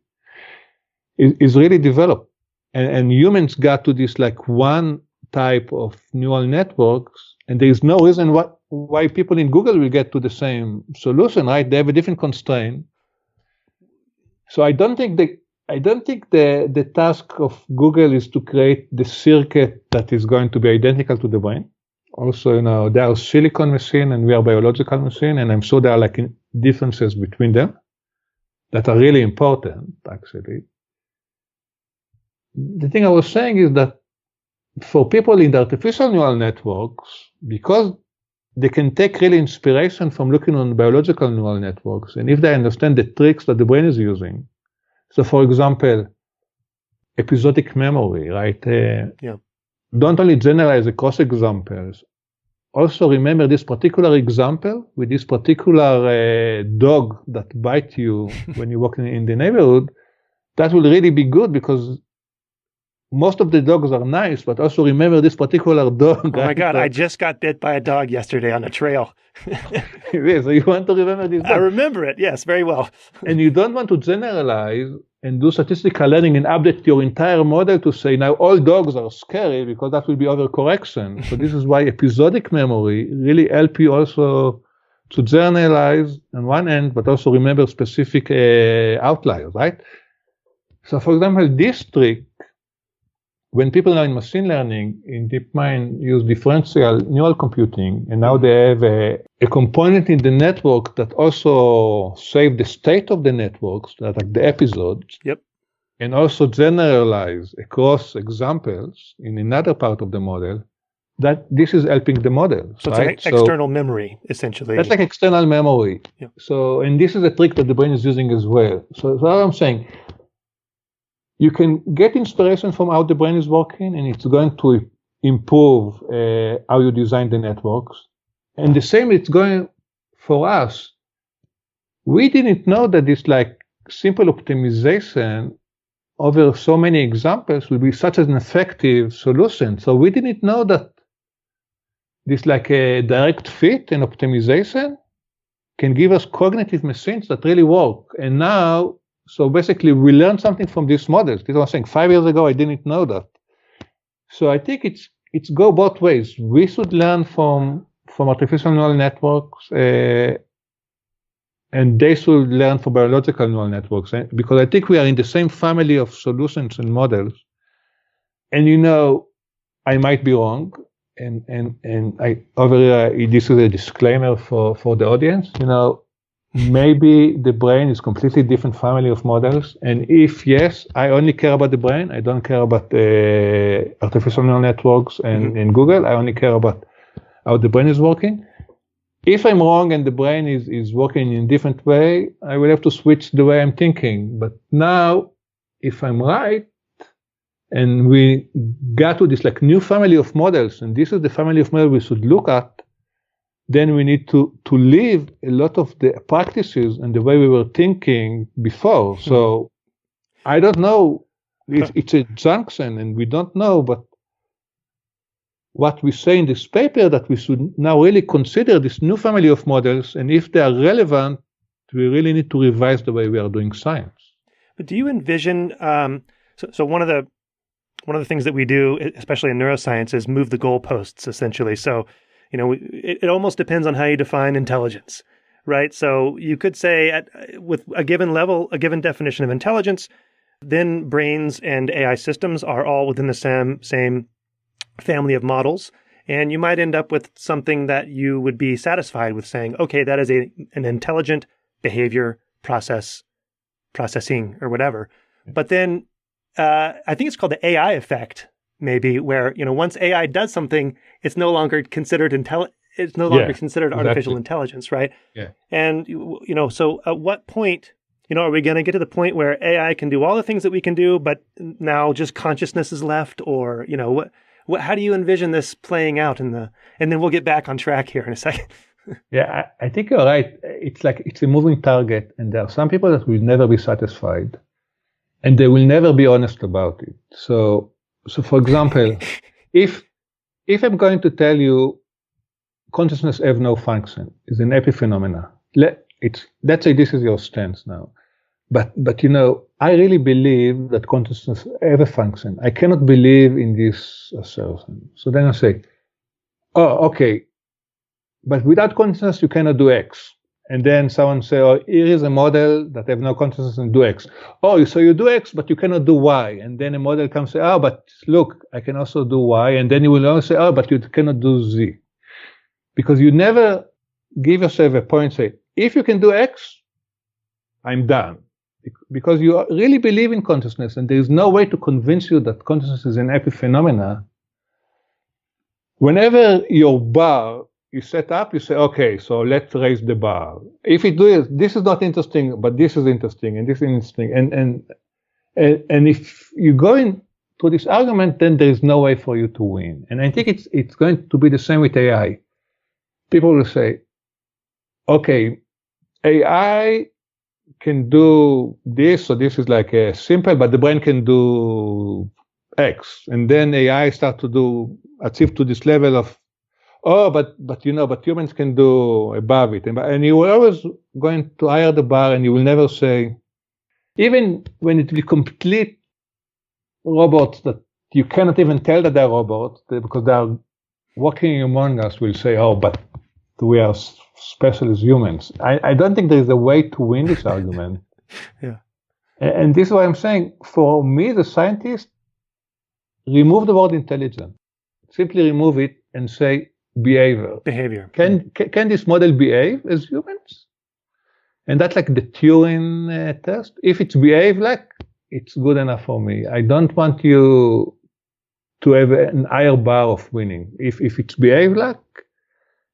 is really developed. And humans got to this like one type of neural networks, and there is no reason why people in Google will get to the same solution, right? They have a different constraint. So I don't think the task of Google is to create the circuit that is going to be identical to the brain. Also, they are silicon machine and we are biological machine, and I'm sure there are like differences between them that are really important, actually. The thing I was saying is that for people in the artificial neural networks, because they can take really inspiration from looking on biological neural networks, and if they understand the tricks that the brain is using. So, for example, episodic memory, right? Don't only generalize across examples. Also remember this particular example with this particular dog that bites you when you're walking in the neighborhood. That will really be good because most of the dogs are nice, but also remember this particular dog. Oh my God, I just got bit by a dog yesterday on a trail. Yeah, so you want to remember this dog. I remember it, yes, very well. And you don't want to generalize and do statistical learning and update your entire model to say now all dogs are scary, because that will be overcorrection. So this is why episodic memory really help you also to generalize on one end, but also remember specific outliers, right? So for example, this trick, when people now in machine learning, in DeepMind use differential neural computing, and now they have a component in the network that also save the state of the networks, that like the episodes, and also generalize across examples in another part of the model, that this is helping the model. So it's like external memory, essentially. That's like external memory. Yep. So, and this is a trick that the brain is using as well. So what I'm saying, you can get inspiration from how the brain is working, and it's going to improve how you design the networks. And the same it's going for us. We didn't know that this like simple optimization over so many examples will be such an effective solution. So we didn't know that this like a direct fit and optimization can give us cognitive machines that really work. And now, so basically, we learned something from these models. This was saying 5 years ago, I didn't know that. So I think it's go both ways. We should learn from artificial neural networks, and they should learn from biological neural networks. Because I think we are in the same family of solutions and models. And I might be wrong. And I over here, this is a disclaimer for the audience. Maybe the brain is completely different family of models, and if yes, I only care about the brain. I don't care about artificial neural networks and Google. I only care about how the brain is working. If I'm wrong and the brain is working in a different way, I will have to switch the way I'm thinking. But now, if I'm right, and we got to this like new family of models, and this is the family of models we should look at, then we need to leave a lot of the practices and the way we were thinking before. So I don't know. It's a junction, and we don't know. But what we say in this paper, that we should now really consider this new family of models, and if they are relevant, we really need to revise the way we are doing science. But do you envision? So one of the things that we do, especially in neuroscience, is move the goalposts, essentially. So it almost depends on how you define intelligence, right? So you could say with a given level, a given definition of intelligence, then brains and AI systems are all within the same family of models. And you might end up with something that you would be satisfied with saying, okay, that is an intelligent behavior processing or whatever. But then I think it's called the AI effect, maybe, where once AI does something, it's no longer considered considered artificial intelligence, right? Yeah. And so at what point, are we going to get to the point where AI can do all the things that we can do, but now just consciousness is left, or how do you envision this playing out and then we'll get back on track here in a second. Yeah, I think you're right. It's a moving target, and there are some people that will never be satisfied, and they will never be honest about it. So for example, if I'm going to tell you consciousness have no function, is an epiphenomena, let's say this is your stance now. But I really believe that consciousness have a function. I cannot believe in this assertion. So then I say, oh, okay, but without consciousness, you cannot do X. And then someone say, oh, here is a model that have no consciousness and do X. Oh, so you do X, but you cannot do Y. And then a model comes and say, oh, but look, I can also do Y. And then you will also say, oh, but you cannot do Z. Because you never give yourself a point, say, if you can do X, I'm done. Because you really believe in consciousness, and there is no way to convince you that consciousness is an epiphenomena. Whenever your bar is set up, you say, okay, so let's raise the bar. If you do it, this is not interesting, but this is interesting, and this is interesting. And if you go in to this argument, then there is no way for you to win. And I think it's going to be the same with AI. People will say, okay, AI can do this, so this is like a simple, but the brain can do X. And then AI start to achieve to this level of, oh, but humans can do above it. And you are always going to higher the bar, and you will never say, even when it will be complete robots that you cannot even tell that they're robots, because they are walking among us, will say, oh, but we are special as humans. I don't think there is a way to win this argument. Yeah. And this is why I'm saying, for me, the scientist, remove the word intelligent. Simply remove it and say behavior. Can this model behave as humans? And that's like the Turing test. If it's behave like, it's good enough for me. I don't want you to have an higher bar of winning. If it's behave like,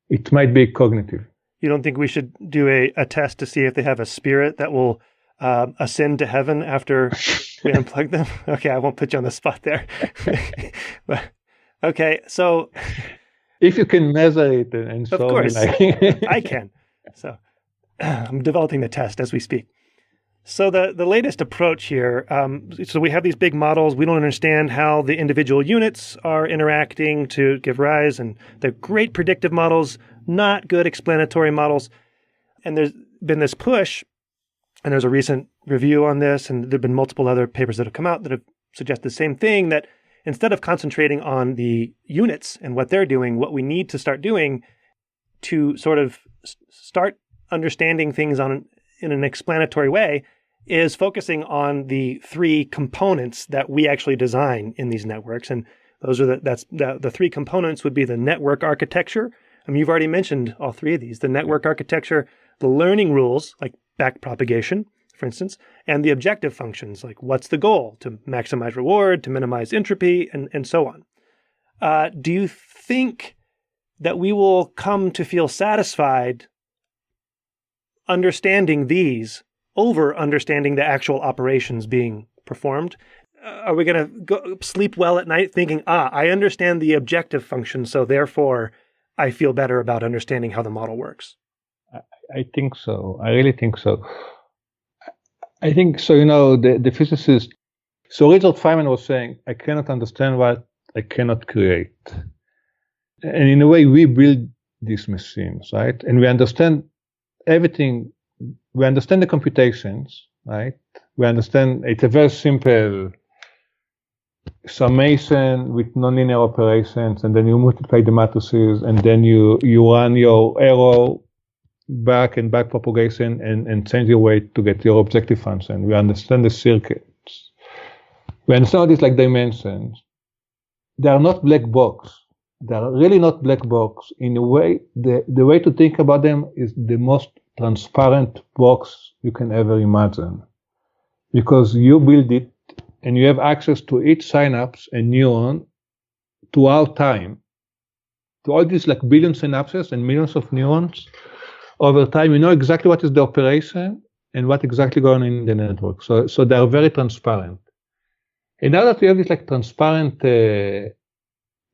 it might be cognitive. You don't think we should do a test to see if they have a spirit that will ascend to heaven after we unplug them? Okay, I won't put you on the spot there. But, okay, so... If you can measure it and show me. Of course, I can. So I'm developing the test as we speak. So the latest approach here, so we have these big models. We don't understand how the individual units are interacting to give rise, and they're great predictive models, not good explanatory models. And there's been this push, and there's a recent review on this, and there have been multiple other papers that have come out that have suggested the same thing, that instead of concentrating on the units and what they're doing, what we need to start doing to sort of start understanding things in an explanatory way is focusing on the three components that we actually design in these networks. And those are the three components would be the network architecture. I mean, you've already mentioned all three of these: the network architecture, the learning rules, like backpropagation, for instance, and the objective functions, like what's the goal, to maximize reward, to minimize entropy, and so on. Do you think that we will come to feel satisfied understanding these over understanding the actual operations being performed? Are we going to go sleep well at night thinking, I understand the objective function, so therefore I feel better about understanding how the model works? I think so. I really think so. I think so. The physicist, so Richard Feynman was saying, I cannot understand what I cannot create. And in a way, we build these machines, right? And we understand everything. We understand the computations, right? We understand it's a very simple summation with nonlinear operations, and then you multiply the matrices, and then you run your arrow back propagation and change your way to get your objective function. We understand the circuits. We understand all these like dimensions. They are not black box. They are really not black box. In a way, the way to think about them is the most transparent box you can ever imagine. Because you build it and you have access to each synapse and neuron throughout time. To all these like billion synapses and millions of neurons. Over time, you know exactly what is the operation and what exactly going on in the network. So they are very transparent. And now that we have these like transparent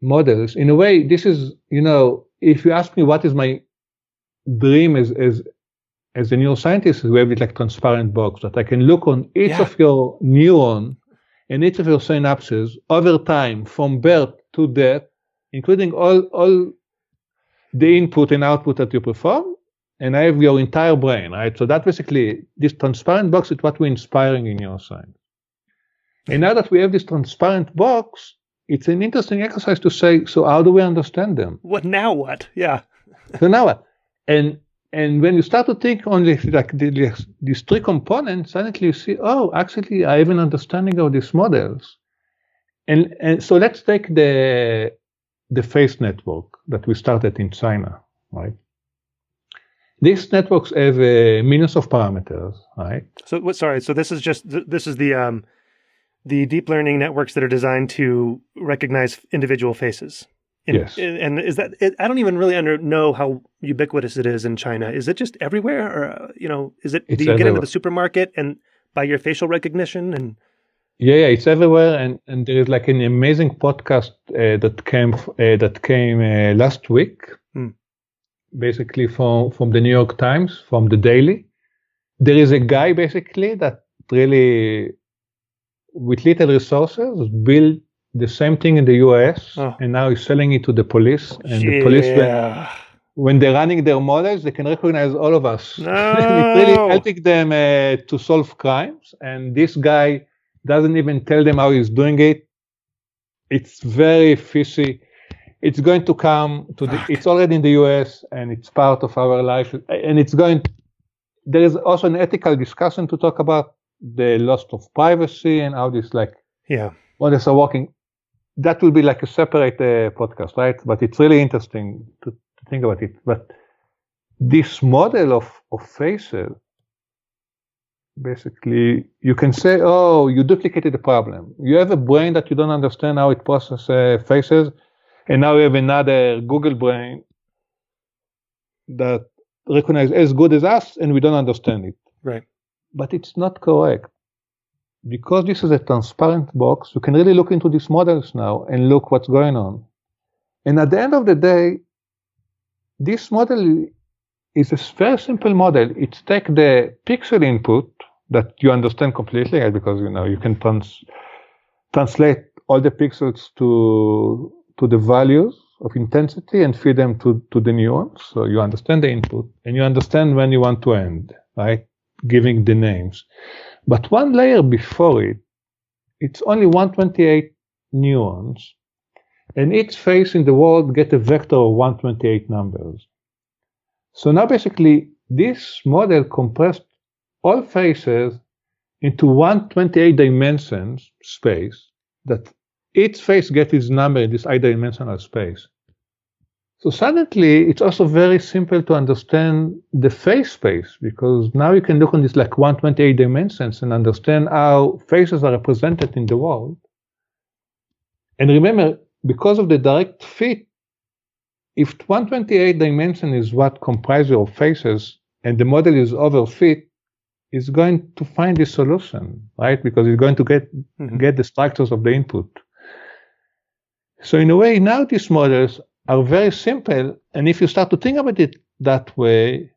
models, in a way, this is, if you ask me what is my dream as a neuroscientist, we have this like transparent box that I can look on each of your neuron and each of your synapses over time, from birth to death, including all the input and output that you perform, and I have your entire brain, right? So that basically, this transparent box is what we're inspiring in neuroscience. And now that we have this transparent box, it's an interesting exercise to say, so how do we understand them? What now? What? Yeah. So now what? And when you start to think only like these three components, suddenly you see, oh, actually, I have an understanding of these models. And so let's take the face network that we started in China, right? These networks have millions of parameters, right? So sorry. So this is the deep learning networks that are designed to recognize individual faces. Yes. And is that? I don't even really know how ubiquitous it is in China. Is it just everywhere, or is it? Do you get into the supermarket and buy your facial recognition and? Yeah, it's everywhere, and there is like an amazing podcast that came last week, basically from the New York Times, from the Daily. There is a guy basically that really, with little resources, built the same thing in the US, and now he's selling it to the police. And the police, when they're running their models, they can recognize all of us. No. It's really helping them to solve crimes. And this guy doesn't even tell them how he's doing it. It's very fishy. It's going to come to it's already in the US, and it's part of our life. And there is also an ethical discussion to talk about the loss of privacy and how this models are working. That will be like a separate podcast, right? But it's really interesting to think about it. But this model of faces, basically, you can say, oh, you duplicated the problem. You have a brain that you don't understand how it processes faces, and now you have another Google brain that recognizes as good as us, and we don't understand it. Right. But it's not correct. Because this is a transparent box, you can really look into these models now and look what's going on. And at the end of the day, this model is a very simple model. It's take the pixel input that you understand completely, right? Because you can translate all the pixels to the values of intensity and feed them to the neurons. So you understand the input and you understand when you want to end, right? Giving the names. But one layer before it, it's only 128 neurons, and each face in the world get a vector of 128 numbers. So now basically this model compressed all faces into 128 dimensions space, that each face gets its number in this high-dimensional space. So suddenly, it's also very simple to understand the face space, because now you can look on this like 128 dimensions and understand how faces are represented in the world. And remember, because of the direct fit, if 128 dimension is what comprises your faces and the model is overfit, it's going to find the solution, right? Because it's going to get the structures of the input. So in a way, now these models are very simple, and if you start to think about it that way,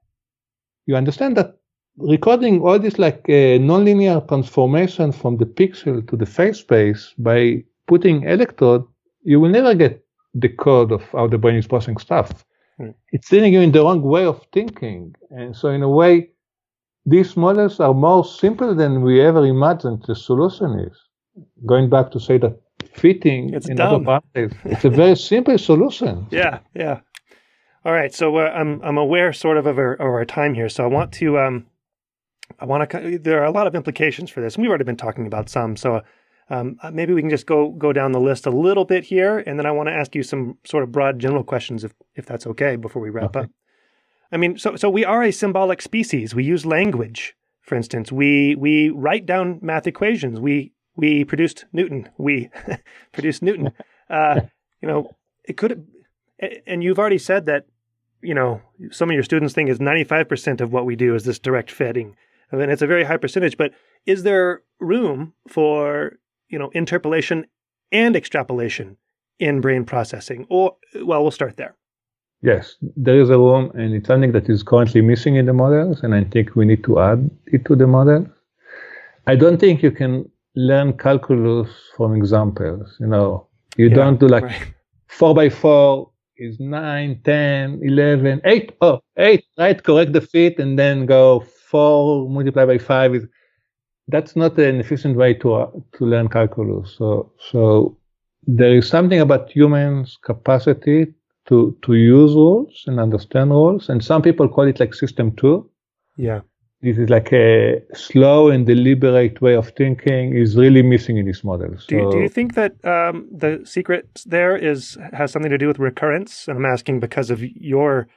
you understand that recording all this like nonlinear transformation from the pixel to the face space by putting electrode, you will never get the code of how the brain is processing stuff. It's sending you in the wrong way of thinking. And so in a way, these models are more simple than we ever imagined the solution is. Going back to say that fitting it's in dumb. other parts, it's a very simple solution. Yeah. All right. So I'm aware sort of our time here. So I want to there are a lot of implications for this. And we've already been talking about some. So maybe we can just go down the list a little bit here. And then I want to ask you some sort of broad general questions if that's okay before we wrap up. I mean, so we are a symbolic species. We use language, for instance. We write down math equations. We produced Newton. We produced Newton. It could, and you've already said that, some of your students think is 95% of what we do is this direct fitting. I mean, it's a very high percentage, but is there room for, interpolation and extrapolation in brain processing? Or, well, we'll start there. Yes, there is a room, and it's something that is currently missing in the models, and I think we need to add it to the model. I don't think you can learn calculus from examples. You don't do like 4x4 is 9, 10, 11, 8. Oh, 8, right? Correct the fit and then go 4 multiplied by 5. That's not an efficient way to learn calculus. So there is something about humans' capacity to use rules and understand rules, and some people call it like system 2. Yeah. This is like a slow and deliberate way of thinking is really missing in this model. So, do you think that the secret there has something to do with recurrence? And I'm asking because of your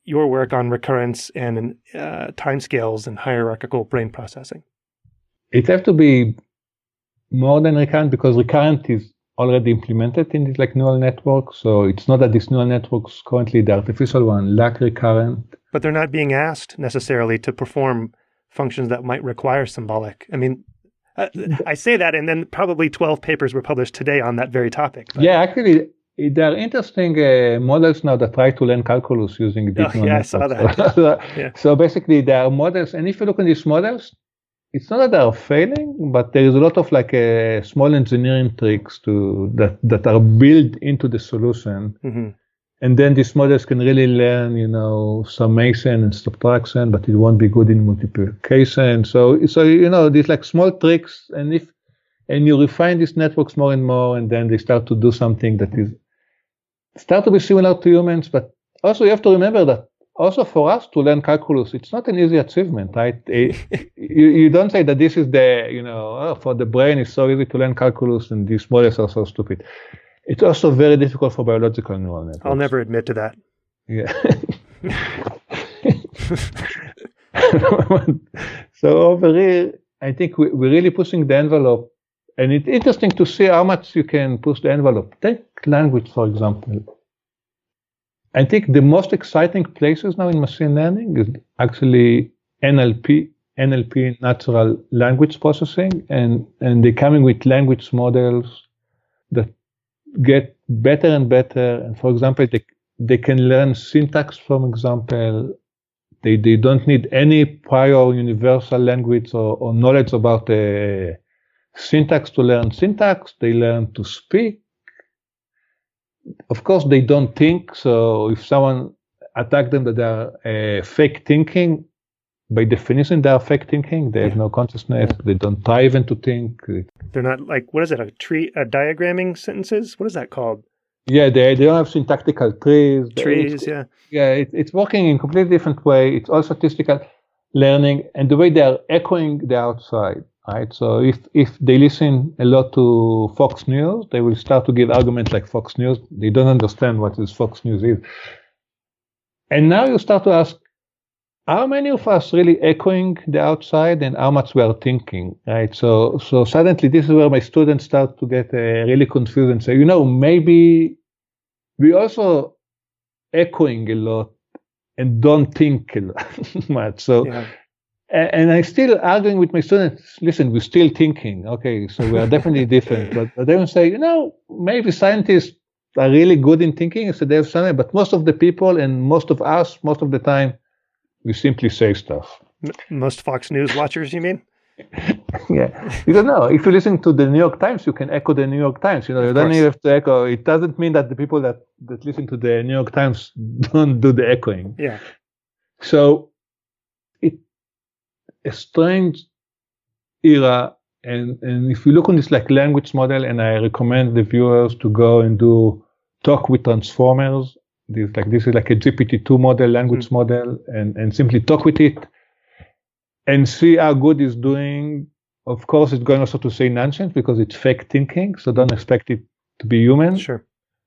work on recurrence and timescales and hierarchical brain processing. It has to be more than recurrent, because recurrent is already implemented in this like neural network. So it's not that these neural networks currently, the artificial one, lack recurrent. But they're not being asked necessarily to perform functions that might require symbolic. I mean, I say that, and then probably 12 papers were published today on that very topic. But... Yeah, actually, there are interesting models now that try to learn calculus using deep neural networks. I saw that. So basically, there are models, and if you look at these models, it's not that they are failing, but there is a lot of like small engineering tricks that are built into the solution. Mm-hmm. And then these models can really learn, summation and subtraction, but it won't be good in multiplication. So these like small tricks, and you refine these networks more and more, and then they start to do something that start to be similar to humans. But also you have to remember that also for us to learn calculus, it's not an easy achievement, right? You don't say that this is for the brain it's so easy to learn calculus and these models are so stupid. It's also very difficult for biological neural networks. I'll never admit to that. Yeah. So over here, I think we're really pushing the envelope, and it's interesting to see how much you can push the envelope. Take language, for example. I think the most exciting places now in machine learning is actually NLP, natural language processing, and they're coming with language models that get better and better. And for example, they can learn syntax, for example. They don't need any prior universal language or knowledge about syntax to learn syntax. They learn to speak. Of course, they don't think. So if someone attacks them that they are fake thinking, by definition, they are fake thinking. They have no consciousness. They don't try even to think. They're not like, what is it, a diagramming sentences? What is that called? Yeah, they don't have syntactical trees. Yeah. Yeah, it's working in a completely different way. It's all statistical learning, and the way they are echoing the outside, right? So if they listen a lot to Fox News, they will start to give arguments like Fox News. They don't understand what this Fox News is. And now you start to ask, how many of us really echoing the outside and how much we are thinking, right? So suddenly this is where my students start to get really confused and say, maybe we also echoing a lot and don't think a lot much. So, and I'm still arguing with my students, listen, we're still thinking. Okay, so we are definitely different. But they will say, maybe scientists are really good in thinking, so they have something, but most of the people and most of us, most of the time, we simply say stuff. Most Fox News watchers, you mean? Yeah. Because if you listen to the New York Times, you can echo the New York Times. You don't even have to echo. It doesn't mean that the people that listen to the New York Times don't do the echoing. Yeah. So it's a strange era. And if you look on this like language model, and I recommend the viewers to go and do talk with transformers. This is like a GPT-2 model, language model, and simply talk with it and see how good it's doing. Of course, it's going also to say nonsense because it's fake thinking, so don't expect it to be human. Sure.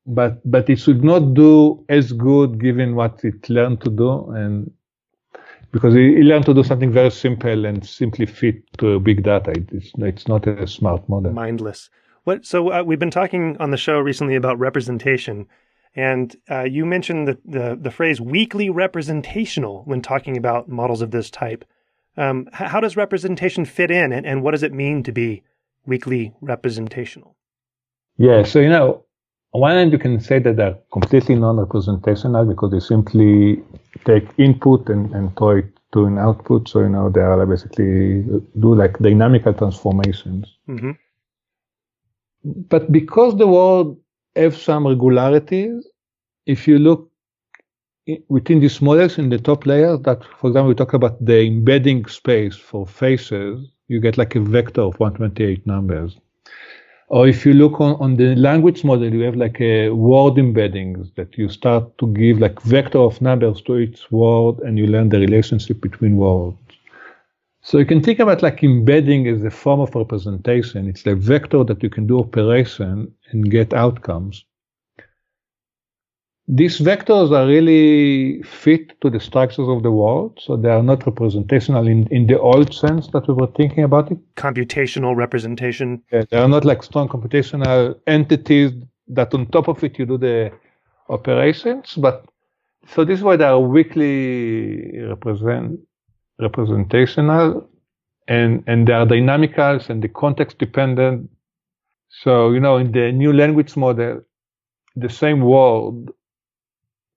But it should not do as good given what it learned to do, and because it learned to do something very simple and simply fit to big data. It's not a smart model. Mindless. So we've been talking on the show recently about representation. And you mentioned the phrase weakly representational when talking about models of this type. How does representation fit in, and what does it mean to be weakly representational? Yeah, so on one hand you can say that they're completely non-representational because they simply take input and throw it to an output. So they are basically do like dynamical transformations. Mm-hmm. But because the world have some regularities, if you look within these models in the top layer, that, for example, we talk about the embedding space for faces, you get like a vector of 128 numbers. Or if you look on the language model, you have like a word embeddings that you start to give like vector of numbers to each word, and you learn the relationship between words. So you can think about like embedding as a form of representation. It's a vector that you can do operation and get outcomes. These vectors are really fit to the structures of the world, so they are not representational in the old sense that we were thinking about it. Computational representation. Yeah, they are not like strong computational entities that on top of it you do the operations, but so this is why they are weakly representational, and they are dynamicals and the context dependent. So, in the new language model, the same word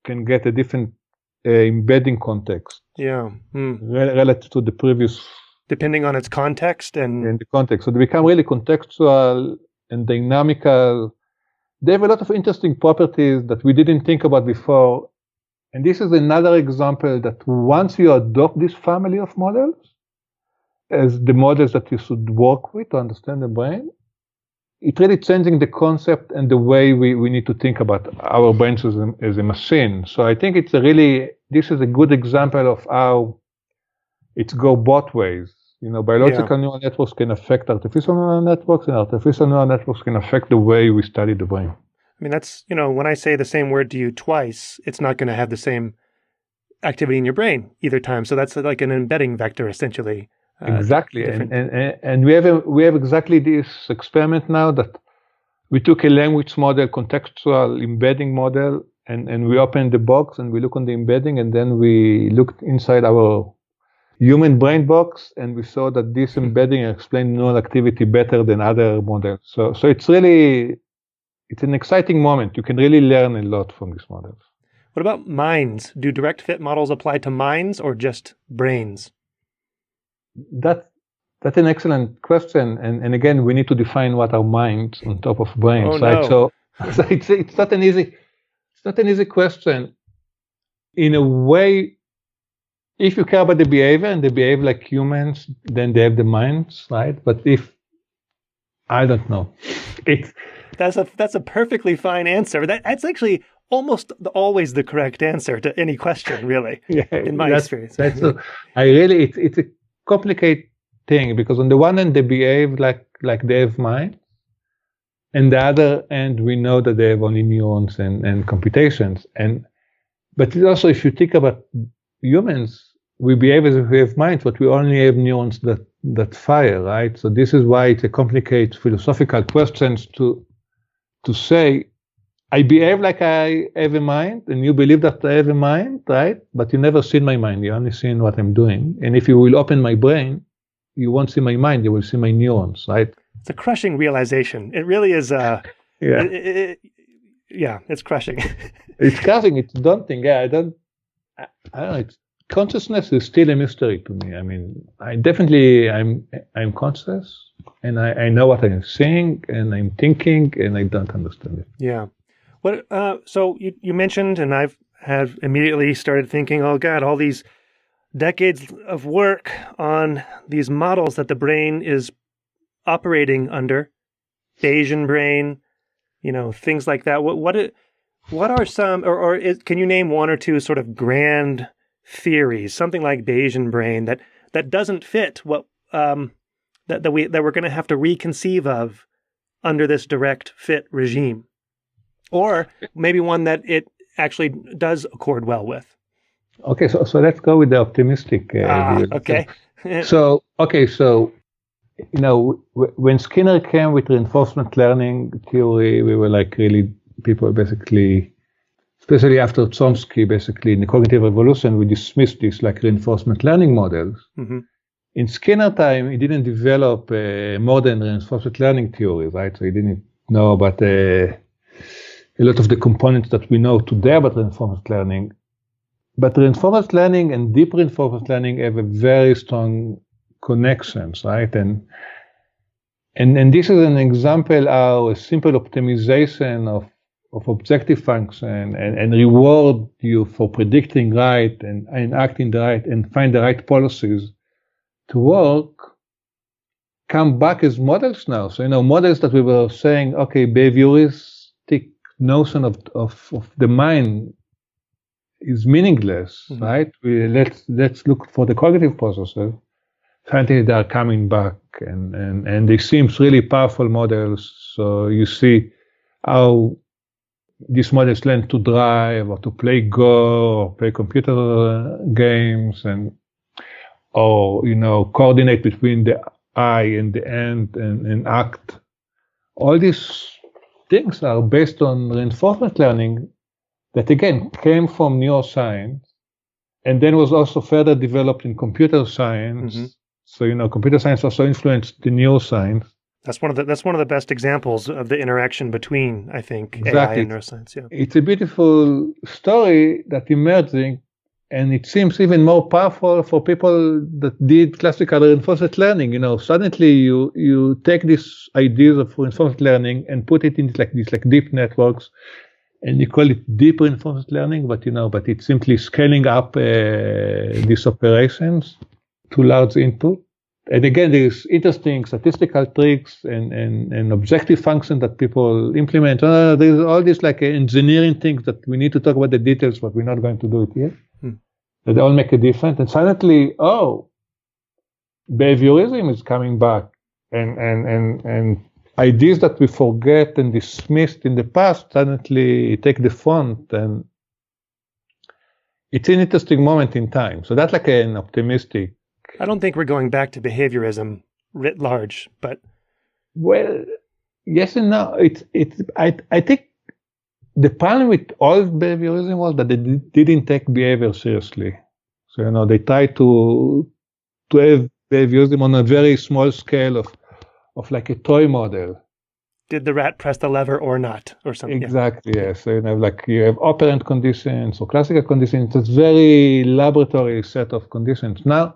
can get a different embedding context. Yeah. Relative to the previous. Depending on its context and the context. So they become really contextual and dynamical. They have a lot of interesting properties that we didn't think about before. And this is another example that once you adopt this family of models as the models that you should work with to understand the brain, it's really changing the concept and the way we need to think about our brains as a machine. So I think this is a good example of how it goes both ways. Biological neural networks can affect artificial neural networks, and artificial neural networks can affect the way we study the brain. I mean, that's, when I say the same word to you twice, it's not going to have the same activity in your brain either time. So that's like an embedding vector, essentially. Exactly. And we have exactly this experiment now that we took a language model, contextual embedding model, and we opened the box and we look on the embedding, and then we looked inside our human brain box, and we saw that this embedding explained neural activity better than other models. So it's an exciting moment. You can really learn a lot from these models. What about minds? Do direct fit models apply to minds or just brains? That's an excellent question. And again, we need to define what are minds on top of brains, right? No. So it's not an easy question. In a way, if you care about the behavior and they behave like humans, then they have the minds, right? But I don't know. That's a perfectly fine answer. That's actually almost always the correct answer to any question, really. Yeah, in my experience. It's a complicated thing, because on the one hand they behave like they have minds, and the other end we know that they have only neurons and computations. But also, if you think about humans, we behave as if we have minds, but we only have neurons that fire, right? So this is why it's a complicated philosophical question to say, I behave like I have a mind, and you believe that I have a mind, right? But you never seen my mind. You only seen what I'm doing. And if you will open my brain, you won't see my mind. You will see my neurons, right? It's a crushing realization. It really is. It's crushing. It's crushing. It's daunting. Yeah, I don't know. Consciousness is still a mystery to me. I mean, I'm conscious, and I know what I'm saying, and I'm thinking, and I don't understand it. Yeah. So you mentioned, and I've immediately started thinking, oh God, all these decades of work on these models that the brain is operating under, Bayesian brain, things like that. What are some, can you name one or two sort of grand theories, something like Bayesian brain that doesn't fit what that we're going to have to reconceive of under this direct fit regime? Or maybe one that it actually does accord well with. Okay, so let's go with the optimistic view. Okay. So when Skinner came with reinforcement learning theory, we were like really people basically, especially after Chomsky, basically in the cognitive revolution, we dismissed these like reinforcement learning models. Mm-hmm. In Skinner time, he didn't develop modern reinforcement learning theory, right? So he didn't know about a lot of the components that we know today about reinforcement learning. But reinforcement learning and deep reinforcement learning have a very strong connections, right? And this is an example how a simple optimization objective function and reward you for predicting right and acting right and find the right policies to work come back as models now. So, models that we were saying, okay, behavioristic notion of the mind is meaningless, right? Let's look for the cognitive processes. Finally, they are coming back and they seem really powerful models. So you see how these models learn to drive or to play Go or play computer games or coordinate between the eye and the end and act. All these things are based on reinforcement learning that again came from neuroscience and then was also further developed in computer science. So computer science also influenced the neuroscience. That's one of the best examples of the interaction between, I think, exactly. AI and neuroscience. Yeah. It's a beautiful story that emerging, and it seems even more powerful for people that did classical reinforcement learning. Suddenly you take these ideas of reinforcement learning and put it in these deep networks, and you call it deep reinforcement learning, but it's simply scaling up these operations to large input. And again, there's interesting statistical tricks and objective functions that people implement. There's all these engineering things that we need to talk about the details, but we're not going to do it here. That they all make a difference. And suddenly, behaviorism is coming back, and ideas that we forget and dismissed in the past suddenly take the front, and it's an interesting moment in time. So that's an optimistic. I don't think we're going back to behaviorism writ large, but well, yes and no. I think the problem with old behaviorism was that they didn't take behavior seriously. So they tried to have behaviorism on a very small scale of like a toy model. Did the rat press the lever or not, or something? Exactly. Yeah. Yes. So you have operant conditions or classical conditions. It's a very laboratory set of conditions. Now,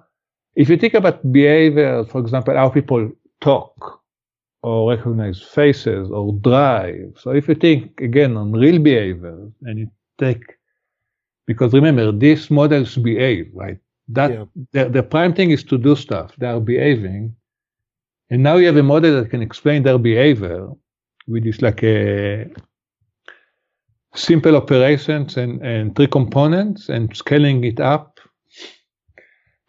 if you think about behavior, for example, how people talk or recognize faces or drive. So if you think again on real behavior and you take, because remember, these models behave, right? The prime thing is to do stuff. They are behaving. And now you have a model that can explain their behavior with this a simple operations and three components and scaling it up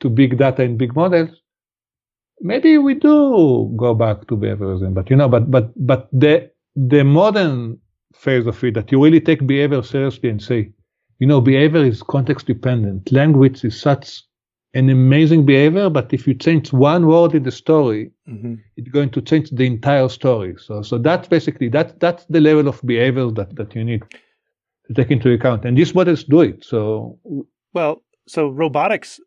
to big data and big models. Maybe we do go back to behaviorism, but the modern phase of it, that you really take behavior seriously and say, behavior is context dependent. Language is such an amazing behavior, but if you change one word in the story, it's going to change the entire story. So that's basically that's the level of behavior that you need to take into account, and these models do it. So robotics.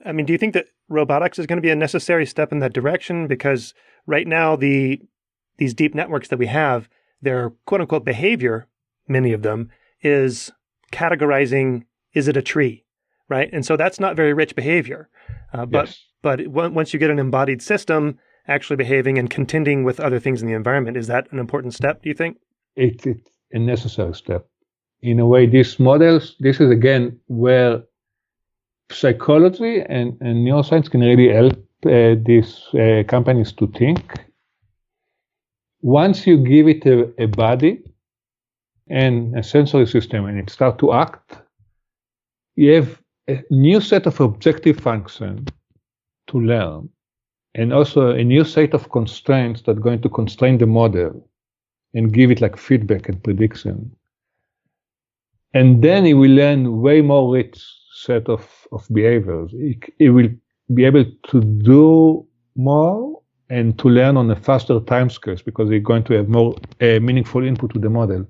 I mean, do you think that robotics is going to be a necessary step in that direction? Because right now, these deep networks that we have, their quote-unquote behavior, many of them, is categorizing, is it a tree, right? And so that's not very rich behavior. But once you get an embodied system actually behaving and contending with other things in the environment, is that an important step, do you think? It's a necessary step. In a way, these models, this is again where psychology and neuroscience can really help these companies to think. Once you give it a body and a sensory system and it starts to act, you have a new set of objective functions to learn, and also a new set of constraints that are going to constrain the model and give it feedback and prediction. And then it will learn way more rich set of behaviors. It will be able to do more and to learn on a faster timescales because it's going to have more meaningful input to the model.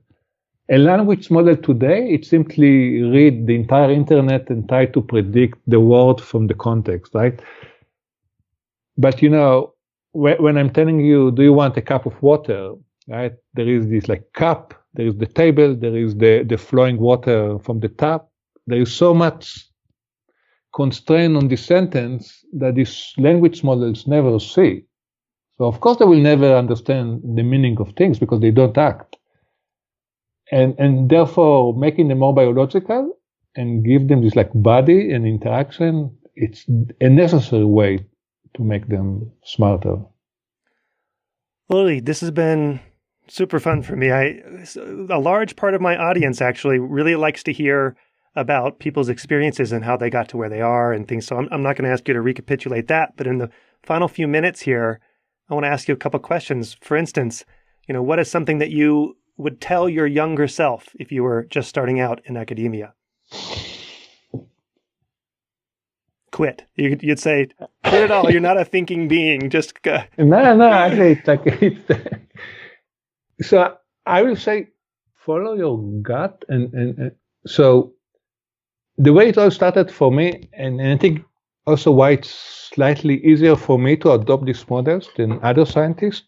A language model today, it simply read the entire internet and try to predict the word from the context, right? But when I'm telling you, do you want a cup of water, right? There is this cup, there is the table, there is the flowing water from the tap. There is so much constraint on this sentence that these language models never see. So of course they will never understand the meaning of things because they don't act. and therefore making them more biological and give them this like body and interaction. It's a necessary way to make them smarter. Uri, this has been super fun for me. A large part of my audience actually really likes to hear about people's experiences and how they got to where they are and things. So I'm not going to ask you to recapitulate that, but in the final few minutes here, I want to ask you a couple questions. For instance, what is something that you would tell your younger self if you were just starting out in academia? Quit. You'd say, quit it all. You're not a thinking being. Just go. No. Actually, so I will say, follow your gut, and so the way it all started for me, and I think also why it's slightly easier for me to adopt these models than other scientists.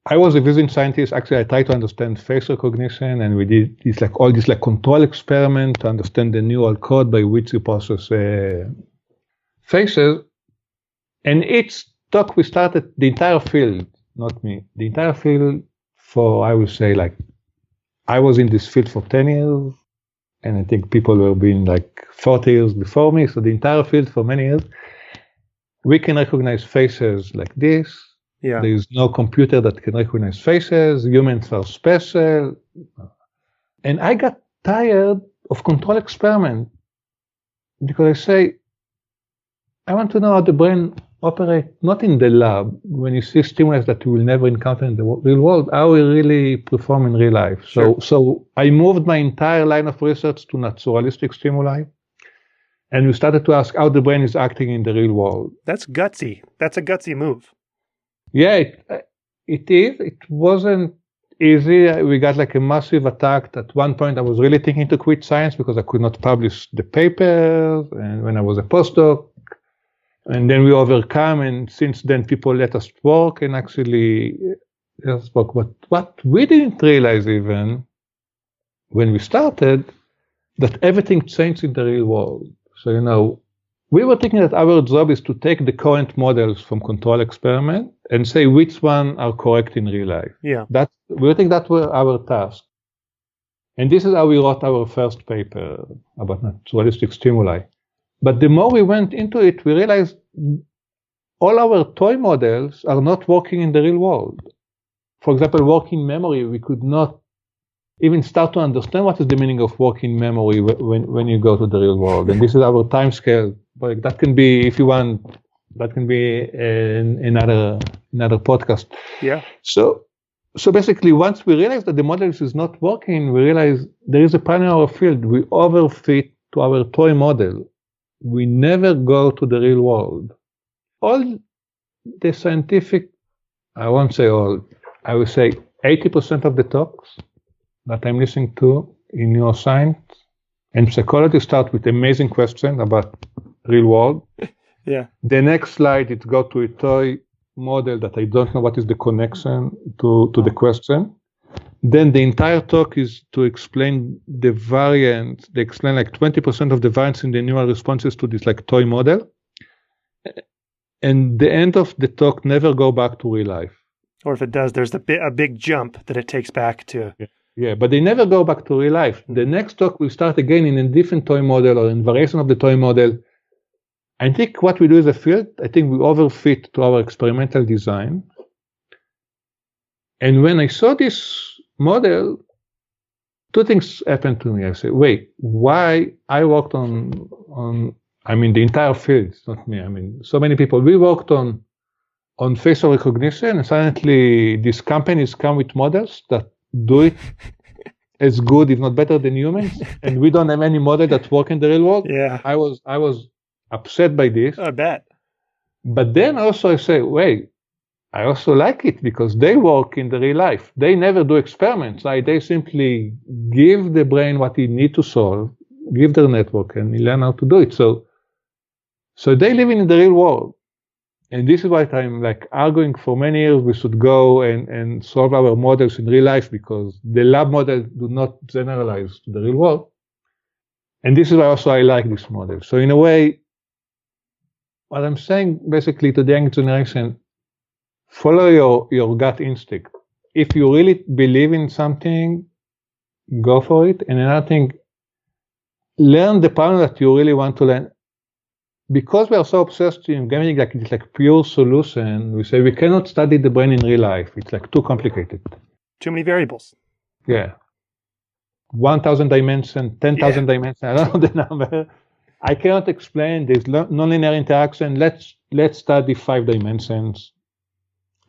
I was a visiting scientist. Actually, I tried to understand face recognition, and we did all this control experiment to understand the neural code by which we process faces. And each talk we started, the entire field, not me, the entire field for, I would say, I was in this field for 10 years, and I think people were being 40 years before me. So the entire field for many years, we can recognize faces like this. Yeah. There is no computer that can recognize faces. Humans are special. And I got tired of control experiment because I say, I want to know how the brain operates, not in the lab, when you see stimuli that you will never encounter in the real world, how we really perform in real life. Sure. So I moved my entire line of research to naturalistic stimuli. And we started to ask how the brain is acting in the real world. That's gutsy. That's a gutsy move. Yeah, it is. It wasn't easy. We got a massive attack. At one point, I was really thinking to quit science because I could not publish the papers. And when I was a postdoc, and then we overcome. And since then, people let us work and actually let us work. But what we didn't realize even when we started, that everything changed in the real world. So, we were thinking that our job is to take the current models from control experiment and say which one are correct in real life. Yeah. We think that were our task. And this is how we wrote our first paper about naturalistic stimuli. But the more we went into it, we realized all our toy models are not working in the real world. For example, working memory, we could not even start to understand what is the meaning of working memory when you go to the real world. And this is our timescale. But that can be, if you want, that can be another podcast. Yeah. So basically, once we realize that the model is not working, we realize there is a problem in our field. We overfit to our toy model. We never go to the real world. All the scientific, I won't say all, I would say 80% of the talks that I'm listening to in neuroscience and psychology start with amazing questions about real world. Yeah. The next slide, it go to a toy model that I don't know what is the connection to the question. Then the entire talk is to explain the variance. They explain 20% of the variance in the neural responses to this toy model. And the end of the talk never go back to real life. Or if it does, there's a big jump that it takes back to. Yeah, but they never go back to real life. The next talk will start again in a different toy model or in variation of the toy model. I think what we do as a field, I think we overfit to our experimental design. And when I saw this model, two things happened to me. I said, wait, why I worked on the entire field, it's not me. So many people, we worked on facial recognition, and suddenly these companies come with models that do it as good, if not better than humans. And we don't have any model that work in the real world. Yeah. I was upset by this. I bet. But then also I say, wait, I also like it because they work in the real life. They never do experiments. They simply give the brain what it needs to solve, give their network, and learn how to do it. So they live in the real world. And this is what I'm arguing for many years. We should go and solve our models in real life because the lab models do not generalize to the real world. And this is why also I like this model. So in a way, what I'm saying basically to the young generation, follow your gut instinct. If you really believe in something, go for it. And another thing, learn the problem that you really want to learn. Because we are so obsessed in getting like pure solution, we say we cannot study the brain in real life. It's like too complicated. Too many variables. Yeah. 1,000 dimensions, 10,000 dimensions, I don't know the number. I cannot explain this nonlinear interaction. Let's study 5 dimensions,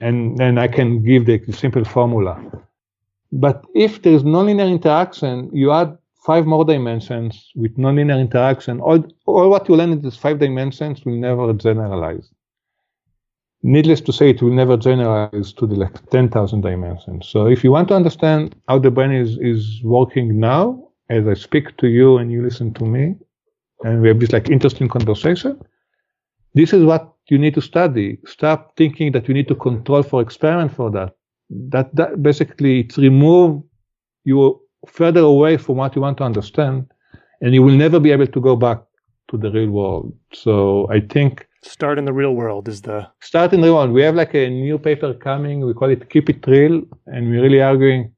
and then I can give the simple formula. But if there's nonlinear interaction, you add 5 more dimensions with nonlinear interaction. All what you learn in these 5 dimensions will never generalize. Needless to say, it will never generalize to the 10,000 dimensions. So if you want to understand how the brain is working now, as I speak to you and you listen to me, and we have this interesting conversation, this is what you need to study. Stop thinking that you need to control for experiment for that. That basically, it's remove you further away from what you want to understand, and you will never be able to go back to the real world. So I think start in the real world is the start in the real world. We have a new paper coming. We call it Keep It Real, and we're really arguing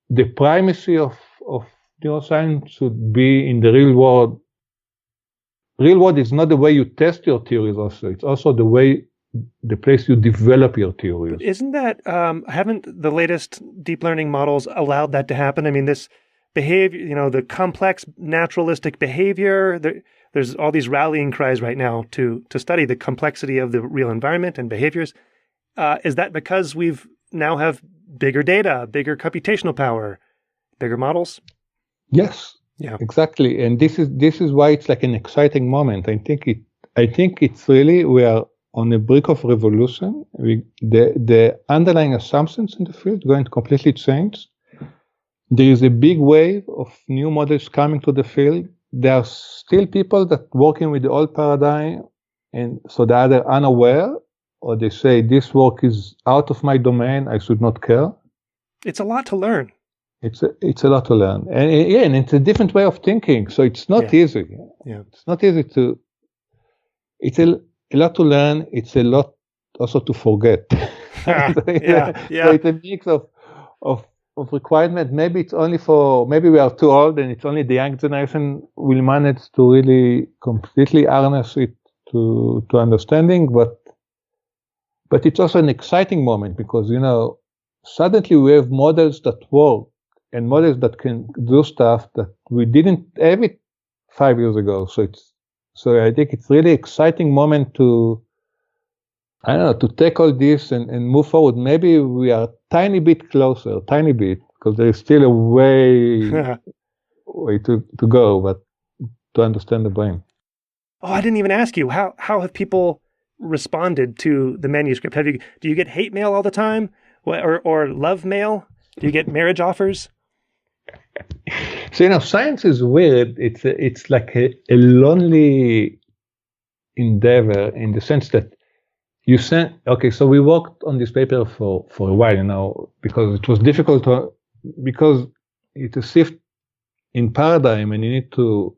the primacy of neuroscience should be in the real world. Real world is not the way you test your theories. Also, it's also the place you develop your theories. But isn't that, haven't the latest deep learning models allowed that to happen? I mean, this behavior, the complex naturalistic behavior, there's all these rallying cries right now to study the complexity of the real environment and behaviors. Is that because we've now have bigger data, bigger computational power, bigger models? Yes. Yeah. Exactly. And this is why it's an exciting moment. I think it's really, we are on a brink of revolution. The underlying assumptions in the field are going to completely change. There is a big wave of new models coming to the field. There are still people that working with the old paradigm, and so they're either unaware or they say this work is out of my domain, I should not care. It's a lot to learn. It's a lot to learn, and it's a different way of thinking. So it's not easy. Yeah, it's not easy to. It's a lot to learn. It's a lot also to forget. Yeah. So it's a mix of requirement. Maybe we are too old, and it's only the young generation will manage to really completely harness it to understanding. But it's also an exciting moment because suddenly we have models that work. And models that can do stuff that we didn't have it 5 years ago. So I think it's really exciting moment to take all this and move forward. Maybe we are a tiny bit closer, because there is still a way to go, but to understand the brain. Oh, I didn't even ask you, how have people responded to the manuscript? Do you get hate mail all the time, or love mail? Do you get marriage offers? So science is weird. It's like a lonely endeavor in the sense that you send. Okay, so we worked on this paper for a while, because it was difficult because it's a shift in paradigm, and you need to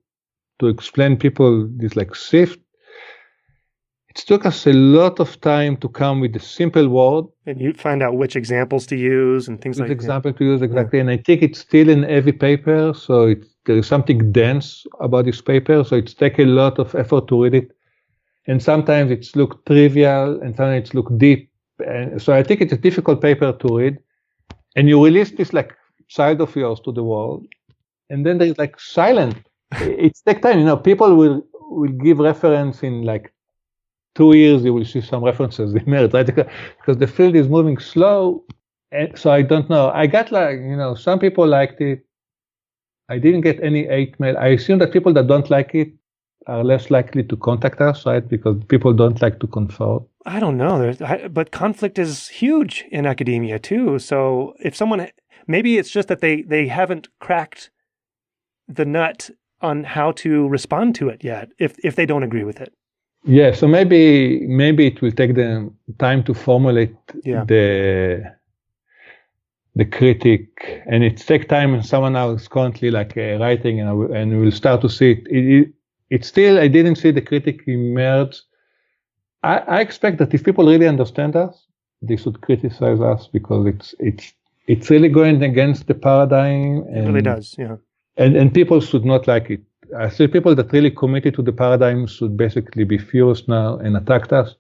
explain people this shift. It took us a lot of time to come with a simple word. And you find out which examples to use and things like that. Which example to use, exactly. Yeah. And I think it's still in every paper, so there is something dense about this paper, so it's take a lot of effort to read it. And sometimes it's look trivial, and sometimes it's look deep. And so I think it's a difficult paper to read. And you release this child of yours to the world, and then there is silent. It takes time, people will give reference in 2 years, you will see some references emerge, right? Because the field is moving slow, and so I don't know. I got some people liked it. I didn't get any hate mail. I assume that people that don't like it are less likely to contact us, right? Because people don't like to confront. I don't know, but conflict is huge in academia too. So if someone, maybe it's just that they haven't cracked the nut on how to respond to it yet, if they don't agree with it. Yeah, so maybe it will take them time to formulate the critic, and it takes time. And someone else currently writing, and we'll start to see it. It's still, I didn't see the critic emerge. I expect that if people really understand us, they should criticize us because it's really going against the paradigm. It really does, yeah. And people should not like it. I see people that really committed to the paradigm should basically be furious now and attack us.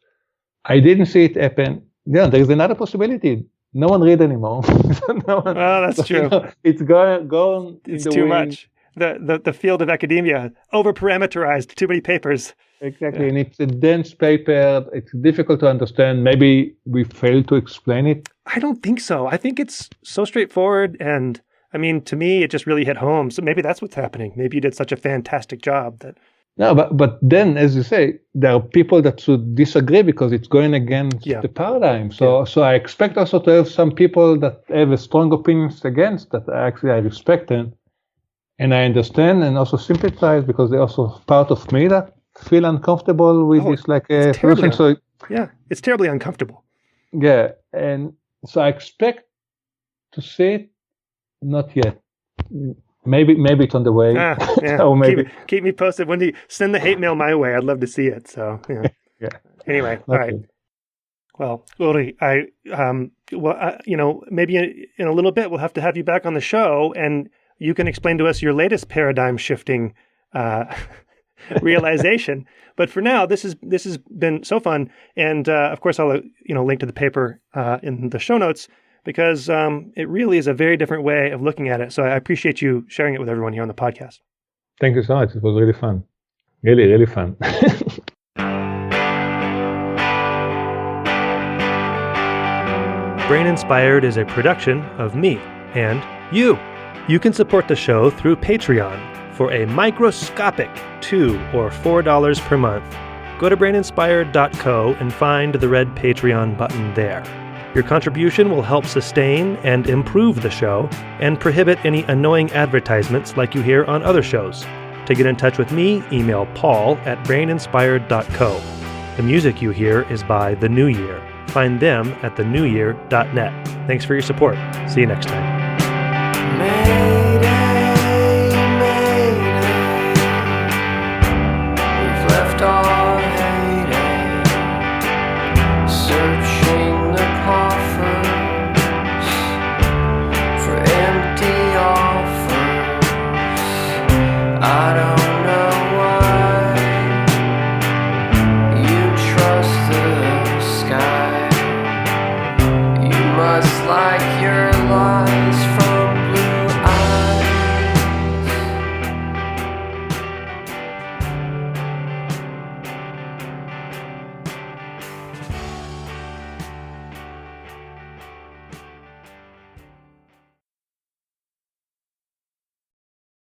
I didn't see it happen. Yeah, there is another possibility. No one read anymore. That's true. It's gone. It's too much. The field of academia, over-parameterized, too many papers. Exactly, and it's a dense paper. It's difficult to understand. Maybe we failed to explain it. I don't think so. I think it's so straightforward, and I mean, to me, it just really hit home. So maybe that's what's happening. Maybe you did such a fantastic job that. No, but then, as you say, there are people that should disagree because it's going against the paradigm. So I expect also to have some people that have a strong opinions against that. Actually, I respect them, and I understand, and also sympathize because they're also part of me that feel uncomfortable with this, like a person. So it's terribly uncomfortable. Yeah, and so I expect to see it, not yet. Maybe it's on the way. Or maybe keep me posted. When do you send the hate mail my way? I'd love to see it. So yeah. Anyway, all right. Well, Uri, maybe in a little bit we'll have to have you back on the show, and you can explain to us your latest paradigm shifting realization. But for now, this has been so fun, and of course I'll link to the paper in the show notes, because it really is a very different way of looking at it. So I appreciate you sharing it with everyone here on the podcast. Thank you so much. It was really fun. Really, really fun. Brain Inspired is a production of me and you. You can support the show through Patreon for a microscopic $2 or $4 per month. Go to braininspired.co and find the red Patreon button there. Your contribution will help sustain and improve the show and prohibit any annoying advertisements like you hear on other shows. To get in touch with me, email paul@braininspired.co. The music you hear is by The New Year. Find them at thenewyear.net. Thanks for your support. See you next time.